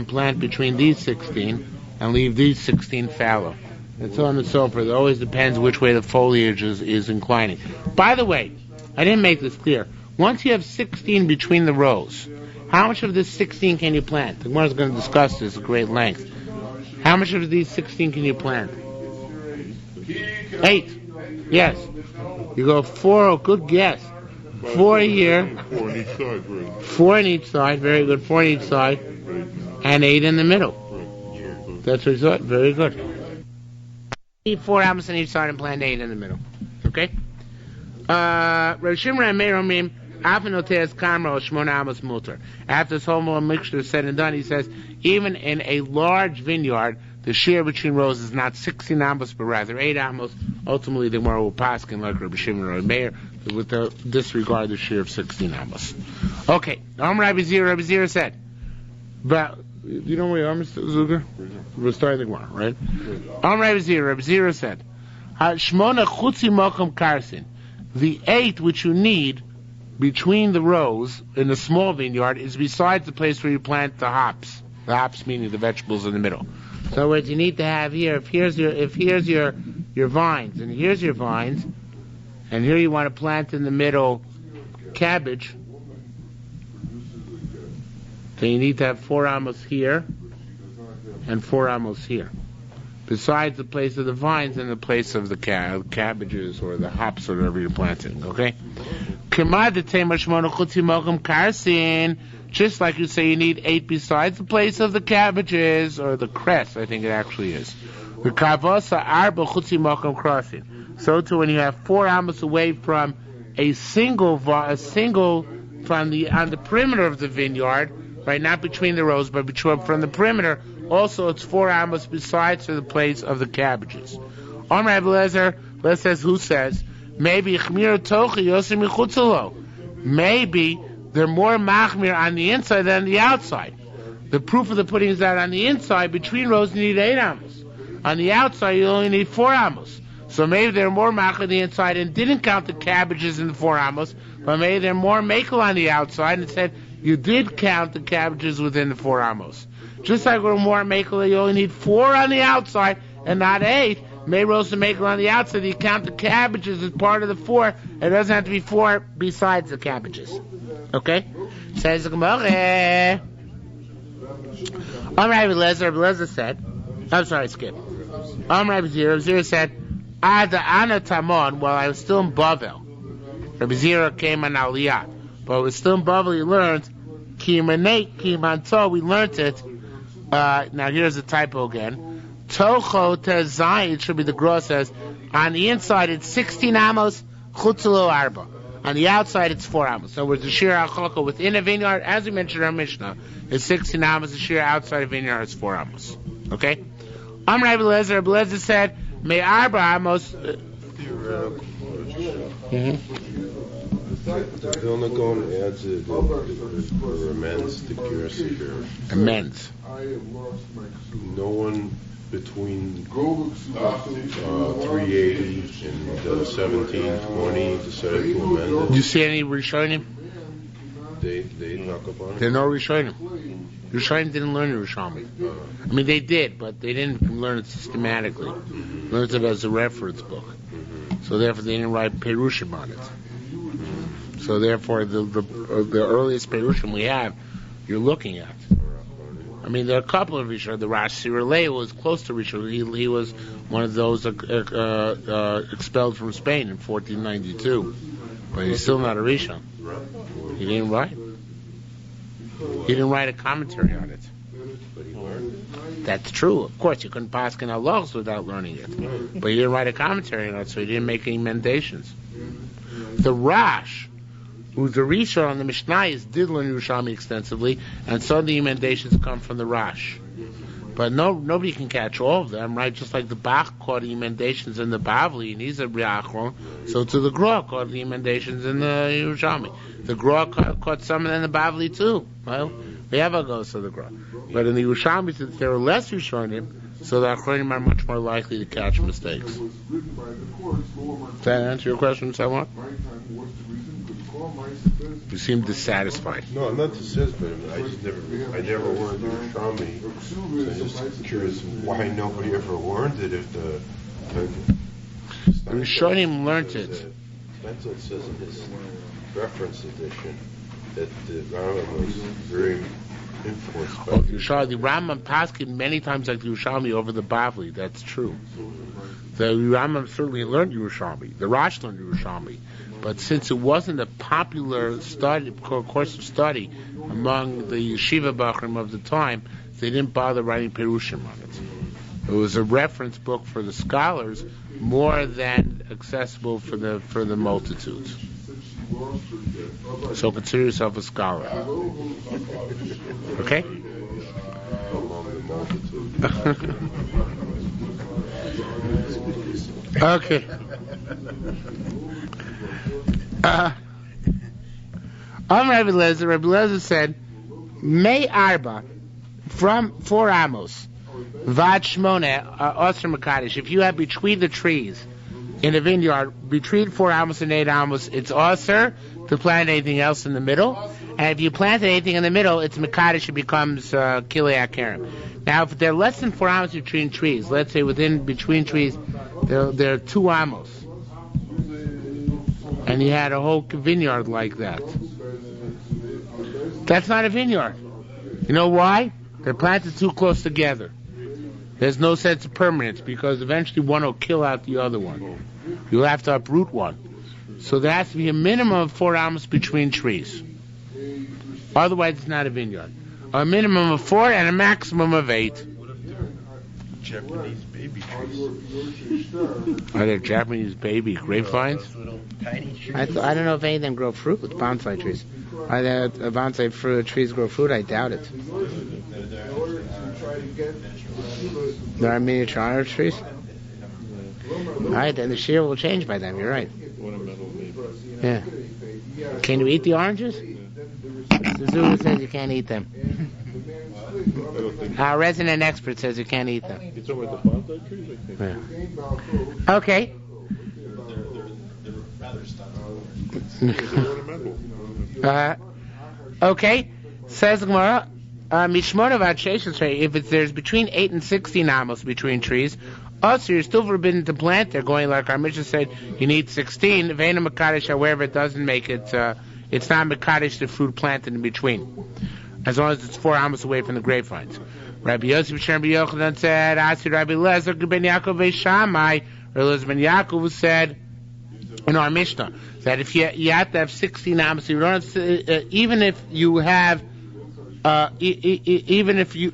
plant between these 16, and leave these 16 fallow. And so on and so forth. It always depends which way the foliage is inclining. By the way, I didn't make this clear. Once you have 16 between the rows, how much of this 16 can you plant? The Gemara is going to discuss this at great length. How much of these 16 can you plant? 8. Yes. You go 4, oh, good guess. 4 here. 4 on each side, right? 4 on each side, very good. 4 on each side. And 8 in the middle. That's what you thought, very good. 4 amos on each side and plant 8 in the middle. Okay? After this whole mixture is said and done, he says, even in a large vineyard, the shiur between rows is not 16 amos, but rather 8 amos. Ultimately, the Gemara will paskin like Rabbi Shimon or Meir, with the disregard the shiur of 16 amos. Okay, Rabbi Zira said, but you know where you are, Mr. Zuger? We're starting the Gemara, right? Rabbi Zira said, Shmona chutzi mokum karsin. The 8 which you need between the rows in a small vineyard is besides the place where you plant the hops. The hops meaning the vegetables in the middle. So in other words, you need to have here, if here's your vines, and here's your vines, and here you want to plant in the middle cabbage, then you need to have 4 amos here and 4 amos here. Besides the place of the vines and the place of the cabbages or the hops or whatever you're planting, okay? Just like you say you need 8 besides the place of the cabbages or the cress, I think it actually is. So too when you have 4 amos away from a single from on the perimeter of the vineyard, right? Not between the rows, but from the perimeter. Also, it's 4 amos besides for the place of the cabbages. Rabbi Lezer says, who says? Maybe they're more machmir on the inside than the outside. The proof of the pudding is that on the inside, between rows, you need 8 amos. On the outside, you only need 4 amos. So maybe they're more machmir on the inside and didn't count the cabbages in the 4 amos, but maybe they're more makel on the outside and said you did count the cabbages within the 4 amos. Just like we're more makel, you only need 4 on the outside and not 8. May roast and makel on the outside, you count the cabbages as part of the 4. It doesn't have to be 4 besides the cabbages. Okay? Says the Gemara. Rabbi Lezer said, I'm sorry, skip. Rabbi Zira said, Ada Ana Tamon, while I was still in Bavel. Rabbi Zira came on Aliyah. But we're still in Bavel, he learned, Kimanto, we learned it. Now here's the typo again. Tocho Tezayin, it should be the Gra says, on the inside it's 16 amos, Chutzelo Arba. On the outside it's 4 amos. So with the shiur HaChalka within a vineyard, as we mentioned in our Mishnah, is 16 amos, the shiur outside a vineyard is 4 amos. Okay? Rabbi Lezer said, May Arba amos. The Vilna Gaon adds it for amends to Gersa here. Amends. No one between 380 and 1720 decided to amend it. Do you see any Rishonim? They talk about it. There are no Rishonim. Rishonim didn't learn Yerushalmi. I mean, they did, but they didn't learn it systematically. Learned it as a reference book. So therefore, they didn't write Perushim on it. So therefore, the earliest Perushim we have, you're looking at. I mean, there are a couple of Rishon. The Rashi Relay was close to Rishon. He was one of those expelled from Spain in 1492. But he's still not a Rishon. He didn't write. He didn't write a commentary on it. That's true. Of course, you couldn't pass in halachos without learning it. But he didn't write a commentary on it, so he didn't make any emendations. The Rash, who's the Rishon on the Mishnayos, did learn Yerushalmi extensively, and some of the emendations come from the Rash. But nobody can catch all of them, right? Just like the Bach caught the emendations in the Bavli, and he's a Riachron, so to the Gra caught the emendations in the Yerushalmi. The Gra caught some in the Bavli too. Well, we have a go to the Gra. But in the Yerushalmi, since there are less Rishonim, so the Achronim are much more likely to catch mistakes. Does that answer your question somewhat? You seem dissatisfied. No, I'm not dissatisfied. I never learned Yerushalmi. So I'm just curious why nobody ever learned it if the Rishonim learned it. Steinfeld says in his reference edition that the Rambam was very influenced by the Rambam Paskin many times like the Yerushalmi over the Bavli. That's true. The Rambam certainly learned Yerushalmi. The Rosh learned Yerushalmi. But since it wasn't a popular course of study among the yeshiva bachrim of the time, they didn't bother writing perushim on it. It was a reference book for the scholars more than accessible for the multitudes. So consider yourself a scholar. Okay? Okay. Rabbi Lezer said, May Arba, from 4 amos, Vad Shmone, Osir Makadish, if you have between the trees in a vineyard, between 4 amos and 8 amos, it's Osir to plant anything else in the middle. And if you plant anything in the middle, it's Makadish, it becomes Kilei Akarim. Now, if there are less than 4 amos between trees, let's say between trees, there are 2 amos. And he had a whole vineyard like that. That's not a vineyard. You know why? They're planted too close together. There's no sense of permanence because eventually one will kill out the other one. You'll have to uproot one. So there has to be a minimum of 4 amos between trees. Otherwise, it's not a vineyard. A minimum of 4 and a maximum of 8. Japanese baby trees. Are there Japanese baby grapevines? Tiny trees. I don't know if any of them grow fruit with bonsai trees. Are there bonsai trees grow fruit? I doubt it. There are miniature orange trees? Alright, then the shiur will change by then, you're right. Yeah. Can you eat the oranges? The zoo says you can't eat them. Our resident expert says you can't eat them. Yeah. Okay. Okay. Says Gemara, if there's between 8 and 16 amos between trees, so you're still forbidden to plant. They're going like our Mishnah said, you need 16. Vena Makadish, however, it doesn't make it, it's not Makadish the fruit planted in between. As long as it's 4 amos away from the grapevines. Rabbi Yosef Shem Yochanan said, Asi Rabbi Lezer Ben Yaakov Shammai. Rabbi Ben Yaakov said in our Mishnah that if you have to have 16 amos, you don't have, even if you have, even if you,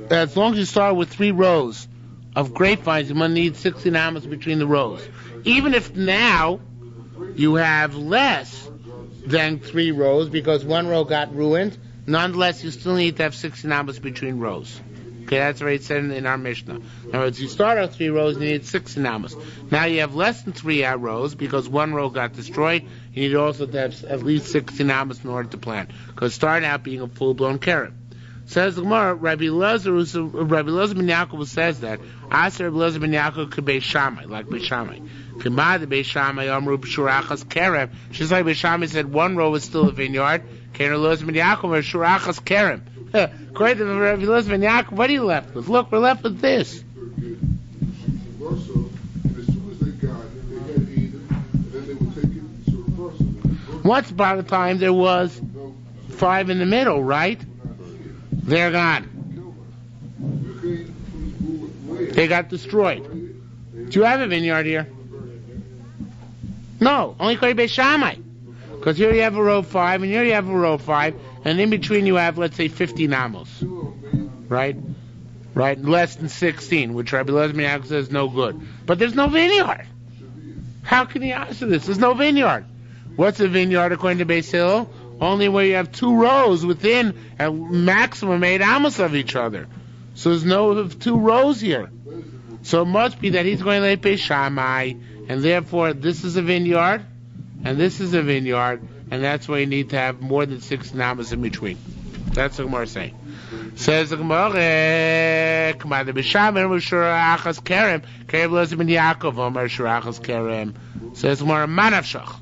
as long as you start with 3 rows of grapevines, you might need 16 amos between the rows. Even if now you have less than 3 rows because 1 row got ruined, nonetheless you still need to have 16 amos between rows. Okay, that's what it said in our Mishnah. In other words, you start out 3 rows, you need 16 amos. Now you have less than 3 rows because 1 row got destroyed. You need also to have at least 16 amos in order to plant, because starting out being a full-blown carrot. Says the Gemara, Rabbi Elazar ben Yaakov says that Aser Rabbi Elazar ben Yaakov could be Shammai, like Beishamai. K'mad Beishamai Amru B'shurachas Kerem. Just like Beishamai said, 1 row is still a vineyard. K'en Rabbi Elazar ben Yaakov B'shurachas Kerem. According to Rabbi Elazar ben Yaakov, what are you left with? Look, we're left with this. Once upon a time there was 5 in the middle, right? They're gone. They got destroyed. Do you have a vineyard here? No, only Kori Beishamai. Because here you have a row 5, and here you have a row 5, and in between you have, let's say, 50 amos. Right? Right? Less than 16, which Rabbi Elazar ben Yaakov says no good. But there's no vineyard. How can he answer this? There's no vineyard. What's a vineyard according to Beis Hillel? Only where you have 2 rows within a maximum 8 amos of each other. So there's no 2 rows here. So it must be that he's going to Beis Shammai, and therefore this is a vineyard, and this is a vineyard, and that's why you need to have more than 16 amos in between. That's what the Gemara is saying. Says the Gemara, Commander B'Shamai, Shurachas Kerem, Kerem Elazar ben Yaakov, Omer Shurachas Kerem. Says the Gemara, Manavshach.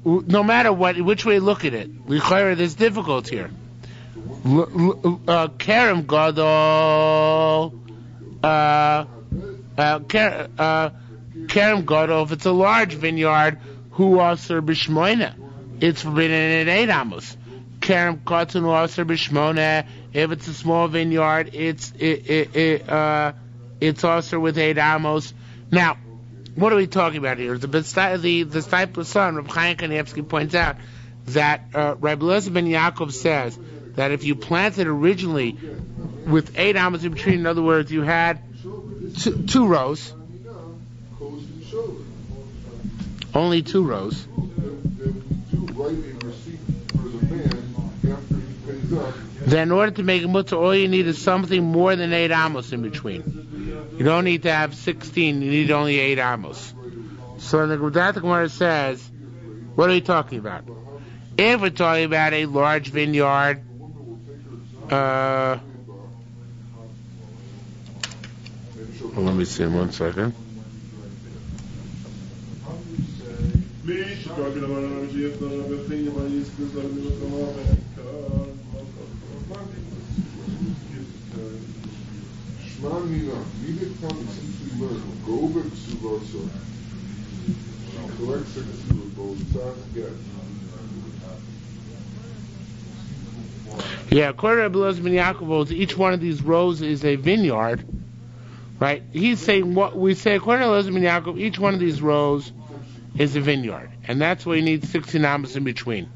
No matter which way you look at it, there's difficulty here. Kerem Gadol, Kerem Gadol, if it's a large vineyard, Hu Aser B'Shmoina, it's forbidden in 8 amos. Kerem Katan Hu Aser B'Shmona, if it's a small vineyard, it's also with 8 amos. Now, what are we talking about here? The disciple son, Reb Chaim Kanievsky, points out that Rabbi Elazar ben Yaakov says that if you planted originally with 8 amos in between, in other words, you had 2 rows, only 2 rows, then in order to make a mutter, all you need is something more than 8 amos in between. You don't need to have 16, you need only 8 amos. So the Gemara says, what are we talking about? If we're talking about a large vineyard, let me see 1 second. Yeah, according to Rabbi Elazar ben Yaakov, each one of these rows is a vineyard, right? He's saying what we say. According to Elazar ben Yaakov, each one of these rows is a vineyard, and that's why you need 16 amos in between.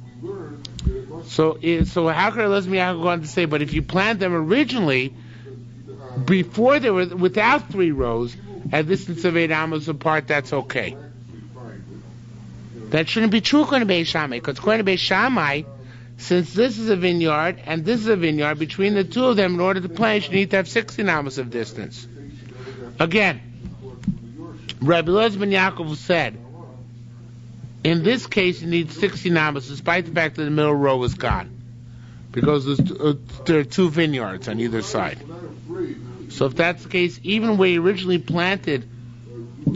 So how could Elazar ben Yaakov go on to say? But if you plant them originally before they were without 3 rows, at a distance of 8 amos apart, that's okay. That shouldn't be true according to Beis Shammai, because according to Beis Shammai, since this is a vineyard and this is a vineyard, between the 2 of them, in order to plant, you need to have 16 amos of distance. Again, Rabbi Elazar ben Yaakov said, in this case, you need 16 amos, despite the fact that the middle row is gone, because there are 2 vineyards on either side. So if that's the case, even where you originally planted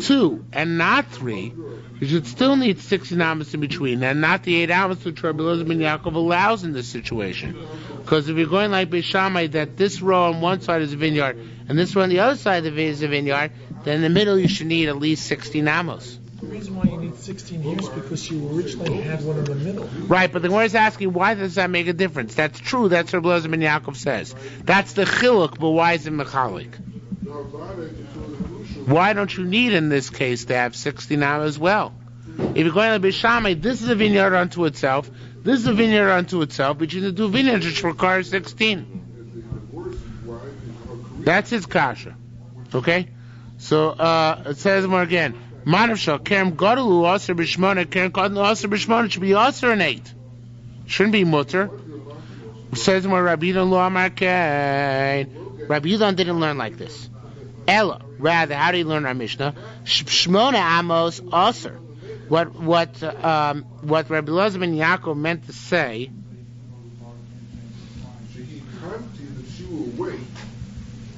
2 and not 3, you should still need 16 amos in between, and not the 8 amos which Rabbi Elazar ben Yaakov allows in this situation. Because if you're going like Beis Shammai, that this row on one side is a vineyard, and this row on the other side is a vineyard, then in the middle you should need at least 16 amos. The reason why you need 16 here is because you originally had one in the middle. Right, but the Gemara is asking, why does that make a difference? That's true, that's what Rabbi Elazar ben Yaakov says. That's the chiluk, but why is it mechalik? Why don't you need in this case to have 16 amos as well? If you're going to Beishamai, this is a vineyard unto itself. This is a vineyard unto itself. But you need to do vineyards which require 16. That's his kasha. Okay? So it says more again. Manavshal kerem gadolu aser b'shmona kerem gadolu aser b'shmona should be aser and 8. Shouldn't be mutter. It says more Rabbi Yehuda lo amar kain. Rabbi Yehuda didn't learn like this. Ella, rather, how do you learn our Mishnah? Shmona amos aser. What Rabbi Elazar ben Yaakov meant to say.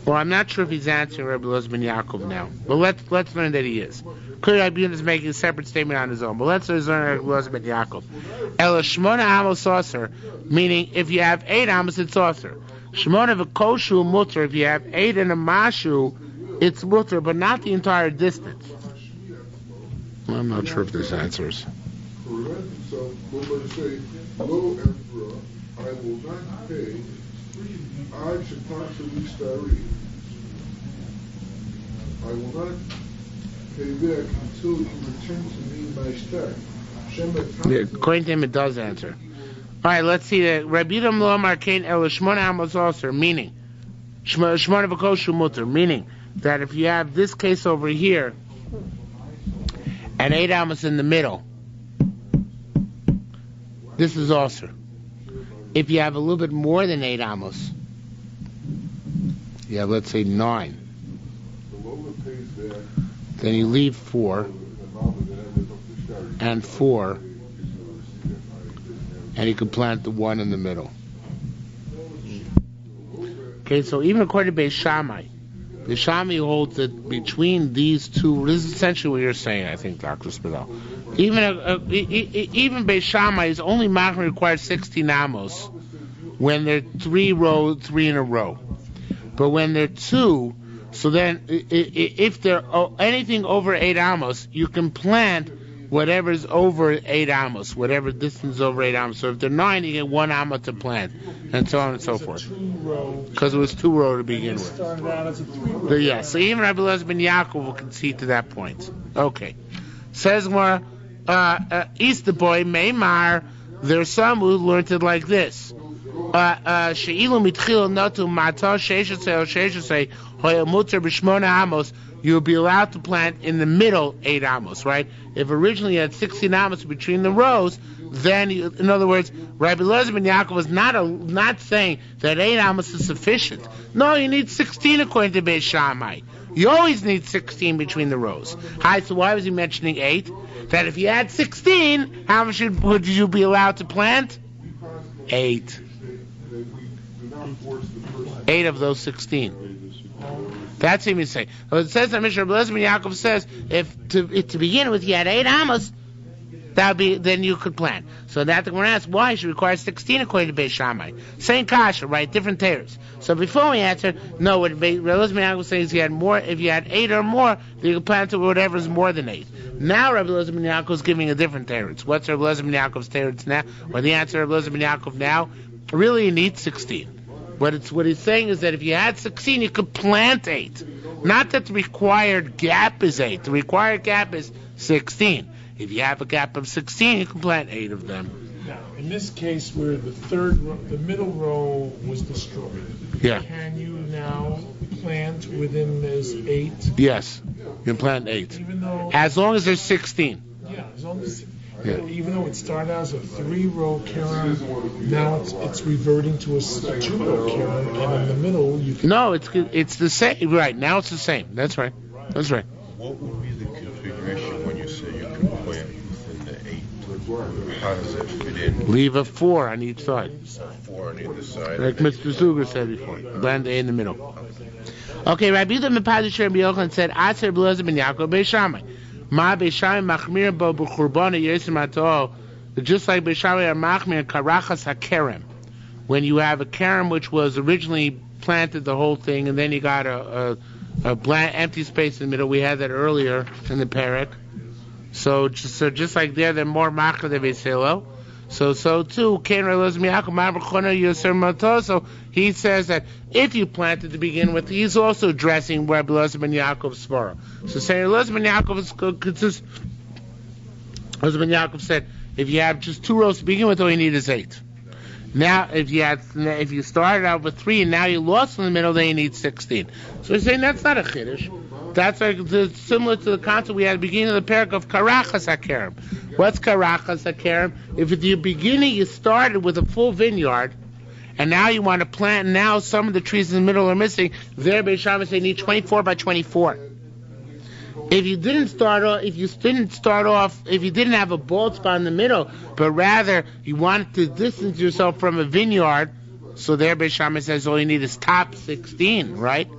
Well, I'm not sure if he's answering Rabbi Elazar ben Yaakov now, but let's learn that he is. Clearly, Rabbi Yehuda is making a separate statement on his own, but let's learn Rabbi Elazar ben Yaakov. Ela shmona amos aser, meaning if you have 8 amos, it's aser. Shmona v'koshu mutter, if you have 8 and a mashu, it's mutter, but not the entire distance. I'm not sure if this answers. So, let's say, lo emperor, I will not pay. I will not pay back until you return to me my star. According to him, it does answer. All right, let's see that. Rabbi Yehuda lo amar kain el shmona amos aser, meaning shmona v'koshu mutter, meaning that if you have this case over here and 8 amos in the middle, this is aser. If you have a little bit more than 8 amos, yeah, let's say 9, then you leave 4 and 4, and you can plant the 1 in the middle. Okay, so even according to Beis Shammai, the Shammai holds that between these two, this is essentially what you're saying, I think, Dr. Spidel. Even Beis Shammai is only machmir requires 16 amos when they're 3 in a row. But when they're 2, so then if they're anything over 8 amos, you can plant whatever's over 8 amos, whatever distance over 8 amos. So if they're 9, you get 1 amos to plant, and so on and so forth. Because it was 2 row to begin with. Started out as a 3 row. Yeah, so even Rabbi Elazar ben Yaakov will concede to that point. Okay. Says more, Easter boy, Meimar, there's some who learned it like this. She'ilu mitchil notu mata sheishasei hoya muter b'shmona amos, you'll be allowed to plant in the middle 8 amos, right? If originally you had 16 amos between the rows, then, in other words, Rabbi Elazar ben Yaakov was not saying that 8 amos is sufficient. No, you need 16 according to Beis Shammai. You always need 16 between the rows. Hi, so why was he mentioning 8? That if you had 16, how much would you be allowed to plant? 8. 8 of those 16. That's what he's saying. So it says that Mr. Elazar ben Yaakov says, if to begin with you had 8 amos, then you could plant. So that the Gemara asks why should require 16 according to Beis Shammai. Same kasha, right? Different tears. So before we answer, no, what Elazar ben Yaakov says if you had 8 or more, you could plant to whatever is more than 8. Now Rabbi Elazar ben Yaakov is giving a different teretz. What's Rabbi Elazar ben Yaakov's teretz now? Or the answer of Rabbi Elazar ben Yaakov now? Really, you need 16. What he's saying is that if you had 16, you could plant 8. Not that the required gap is 8. The required gap is 16. If you have a gap of 16, you can plant 8 of them. Now, in this case where the middle row was destroyed, Yeah. can you now plant within this 8? Yes, you can plant 8. Even though, As long as there's 16. yeah, as long as, Yeah. even though it started out as a 3-row karen, now it's reverting to a 2-row karen, and in the middle you can. No, it's the same. Right, now it's the same. That's right. That's right. What would be the configuration when you say you can plant within the 8? How does it fit in? Leave a 4 on each side. 4 on either side. Like Mr. Zuger said before. Plant 8 in the middle. Okay, Rabbi Yehuda Mepadish Rabbi Yochanan said, Aser Rabbi Elazar ben Yaakov Beis Shammai. Ma Beis Shammai machmir bo b'churbana yesim atol. Just like Beis Shammai are machmir karachas hakerem. When you have a kerem which was originally planted the whole thing, and then you got a blank empty space in the middle. We had that earlier in the parak. So just like there, they're more machmir than Beis Hillel. So too, so he says that if you planted to begin with, he's also addressing Rabbi Elazar ben Yaakov's svara. So saying Elazar ben Yaakov said, if you have just 2 rows to begin with, all you need is 8. Now, if you started out with 3 and now you lost in the middle, then you need 16. So he's saying that's not a chiddush. That's similar to the concept we had at the beginning of the parak of karachas hakerem. What's karachas hakerem? If at the beginning you started with a full vineyard, and now you want to plant, and now some of the trees in the middle are missing, there Beis Shammai say need 24 by 24. If you didn't start off, if you didn't have a bald spot in the middle, but rather you wanted to distance yourself from a vineyard, so there Beis Shammai says all you need is top 16, right?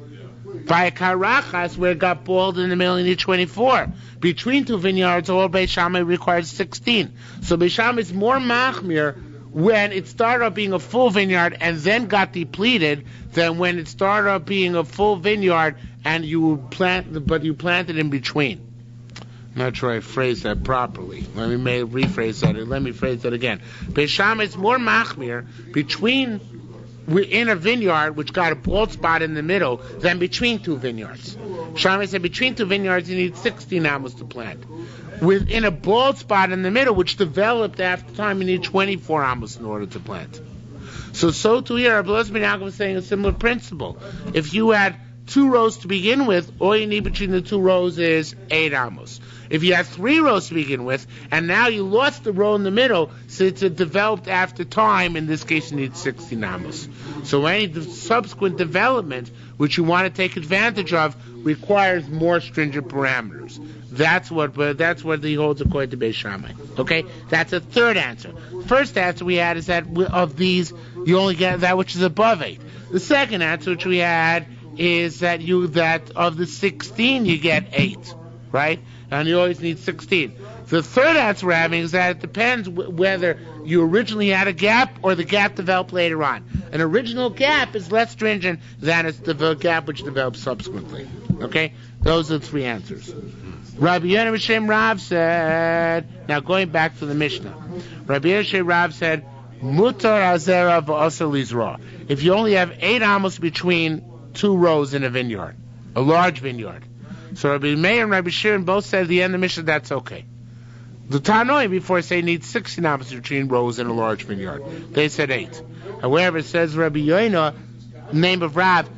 By a karachas, where it got bald in the middle, you need 24. Between 2 vineyards, all Beis Shammai requires 16. So Beis Shammai is more machmir when it started out being a full vineyard and then got depleted than when it started out being a full vineyard and you planted in between. I'm not sure I phrased that properly. Let me rephrase that. Let me phrase that again. Beis Shammai is more machmir in a vineyard which got a bald spot in the middle than between 2 vineyards. Shammai said between 2 vineyards you need 16 amos to plant. Within a bald spot in the middle which developed after time you need 24 amos in order to plant. So too here Rabbi Elazar ben Yaakov is saying a similar principle. If you had 2 rows to begin with, all you need between the 2 rows is 8 amos. If you have 3 rows to begin with, and now you lost the row in the middle, since it developed after time, in this case you need 16 amos. So any subsequent development which you want to take advantage of requires more stringent parameters. That's what he holds according to Beis Shammai. Okay, that's a third answer. First answer we had is that of these you only get that which is above 8. The second answer which we had is that of the 16 you get 8, right? And you always need 16. The third answer we're having is that it depends whether you originally had a gap or the gap developed later on. An original gap is less stringent than the gap which develops subsequently. Okay? Those are the 3 answers. Rabbi Yonah B'Shem Rav said, now going back to the Mishnah, Rabbi Yonah B'Shem Rav said, Mutar Azera v'Asar Lizra. If you only have 8 amos between 2 rows in a vineyard, a large vineyard. So Rabbi Meir and Rabbi Shirin both said at the end of the Mishnah that's okay. The Tanoi before say needs 16 amos between rows in a large vineyard. They said 8. However, it says Rabbi Yoina, name of Rav,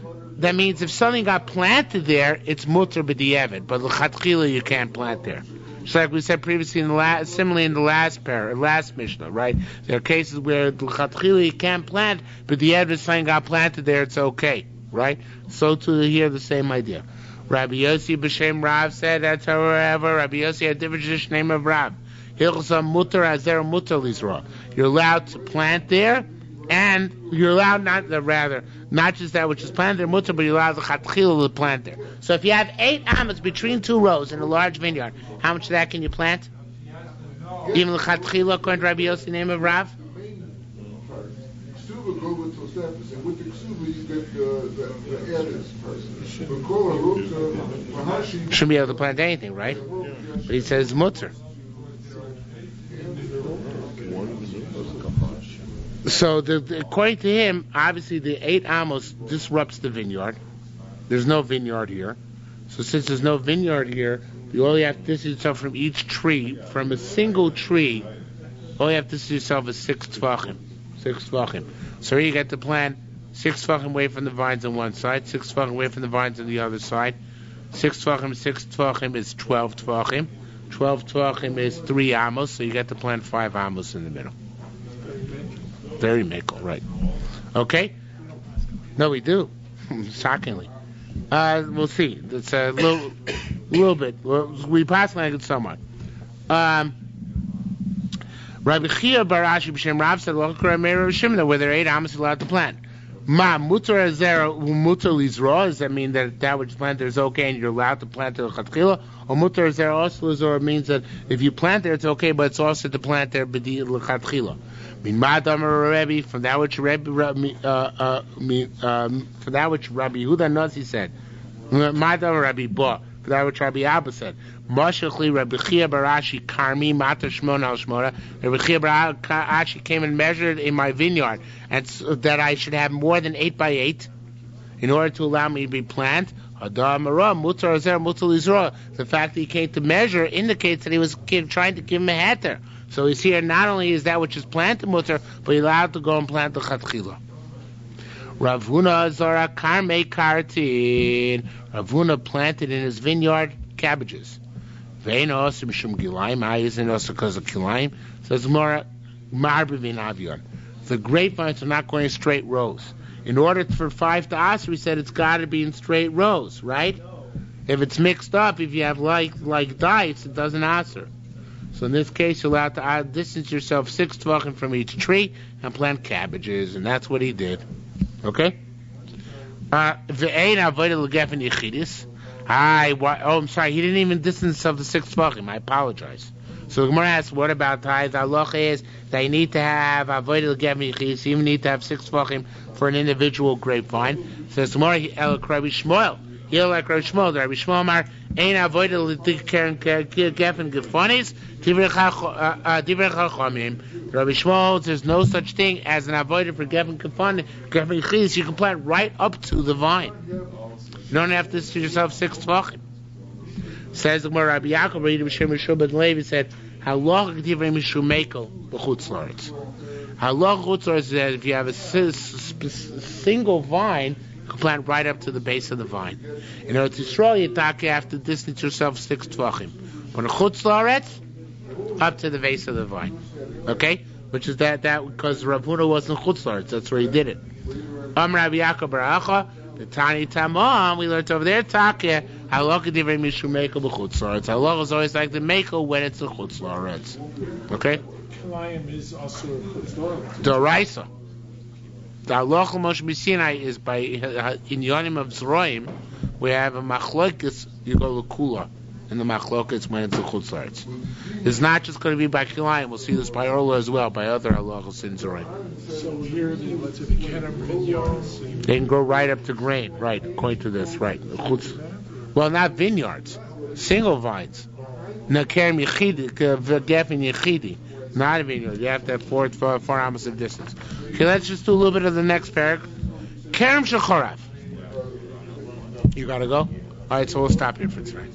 that means if something got planted there, it's mutter b'di'evet, but l'chatchila you can't plant there. Just like we said previously similarly in the last Mishnah, right? There are cases where l'chatchila you can't plant, but the if something got planted there, it's okay, right? So to here the same idea. Rabbi Yossi B'Shem Rav said that's however Rabbi Yossi had a different tradition name of Rav. Hilchsa mutter azer mutter lizra. You're allowed to plant there, and you're allowed not just that which is planted there mutter, but you're allowed the chatchila to plant there. So if you have 8 amos between 2 rows in a large vineyard, how much of that can you plant? Even the chatchila according to Rabbi Yossi name of Rav? With the ksuba, you get the added person. Shouldn't be able to plant anything, right? But he says mutter. So according to him, obviously the 8 amos disrupts the vineyard. There's no vineyard here. So since there's no vineyard here, you only have to distance yourself from each tree, from a single tree, all you have to distance yourself is 6 tvachim. 6 tvachim. So here you get to plant 6 tvachim away from the vines on one side, 6 tvachim away from the vines on the other side. 6 tvachim is 12 tvachim. 12 tvachim is 3 amos, so you get to plant 5 amos in the middle. Very makel, right? Okay? No, we do. Shockingly. We'll see. It's a little bit. We pass like it somewhat. Rabbi Chia Barashi B'Shem Rav said, "Well, where there are 8 amos allowed to plant." Ma mutar azera mutar lizra. Does that mean that which is planted is okay and you're allowed to plant the chatchila? Or mutar azera also lizra means that if you plant there it's okay, but it's also to plant there b'di l'chatchila. Min ma'adamar Rabbi from that which Rabbi Yehuda Nasi said. Ma'adamar Rabbi ba for that which Rabbi Abba said. Mashachli Rabbi Chia Barashi Karmi Mata Shmona Al Shmona. Rabbi Chia Barashi came and measured in my vineyard, and that I should have more than 8 by 8 in order to allow me to be planted. The fact that he came to measure indicates that he was trying to give him a heter. So he's here, not only is that which is planted mutter, but he's allowed to go and plant the chatchila. Ravuna Zora Karme Kartin. Ravuna planted in his vineyard cabbages. Ve'nos Mishum Kilayim. Isn't also because of Kilayim. Says more Marbivin Avion. The grapevines are not going in straight rows. In order for 5 to aser, we said it's got to be in straight rows, right? If it's mixed up, if you have like dice, it doesn't aser. So in this case, you're allowed to distance yourself 6 tvachim from each tree and plant cabbages, and that's what he did. Okay? I'm sorry, he didn't even distance himself to 6 tvachim. I apologize. So the Gemara asks, what about tithe? The halacha is that you need to have avoid l'gevin yichidis. You even need to have 6 tvachim for an individual grapevine. Says the Gemara, Rabbi Shmuel. He'll like Rabbi Shmuel. Rabbi Shmuel Amar, ain't avoid l'gevin gefonis. Divrei chachamim. Rabbi Shmuel, there's no such thing as an avoid for gevin yichidis. You can plant right up to the vine. You don't have to distance yourself 6 tvachim. Says the Gemara, Rabbi Yaakov, Rabbi Shimon ben Levi said, "Halacha k'divrei mishumekel b'chutz la'aretz." Halacha chutz la'aretz is that if you have a single vine, you can plant right up to the base of the vine. In Eretz Yisrael, you have to distance yourself 6 tvachim. But in chutz la'aretz, up to the base of the vine. Okay, which is that because Rav Huna wasn't chutz la'aretz, that's where he did it. Rabbi Yaakov Baracha, the Tani Tamam, we learned over there Takeh. Halacha divrei mishu mekel b'chutz la'aretz. Halacha is always like the mekel when it's a chutz la'aretz. Okay. Kilayim is also a chutz la'aretz. D'oraisa. The halacha Moshe B'Sinai is by in Yonim of Zroim. We have a machlokes. You go to Kula, and the machlokes when it's a chutz la'aretz. It's not just going to be by Kilayim. We'll see this by Orla as well, by other halachos in Zroim. So here, let's say the Kedem vineyards. They can go right up to grain, right? According to this, right? Well, not vineyards, single vines. Naker yichidi, gefen yichidi, not a vineyard. You have to have 4 amos of distance. Okay, let's just do a little bit of the next parak. Kerem shechorav. You gotta go. All right, so we'll stop here for tonight.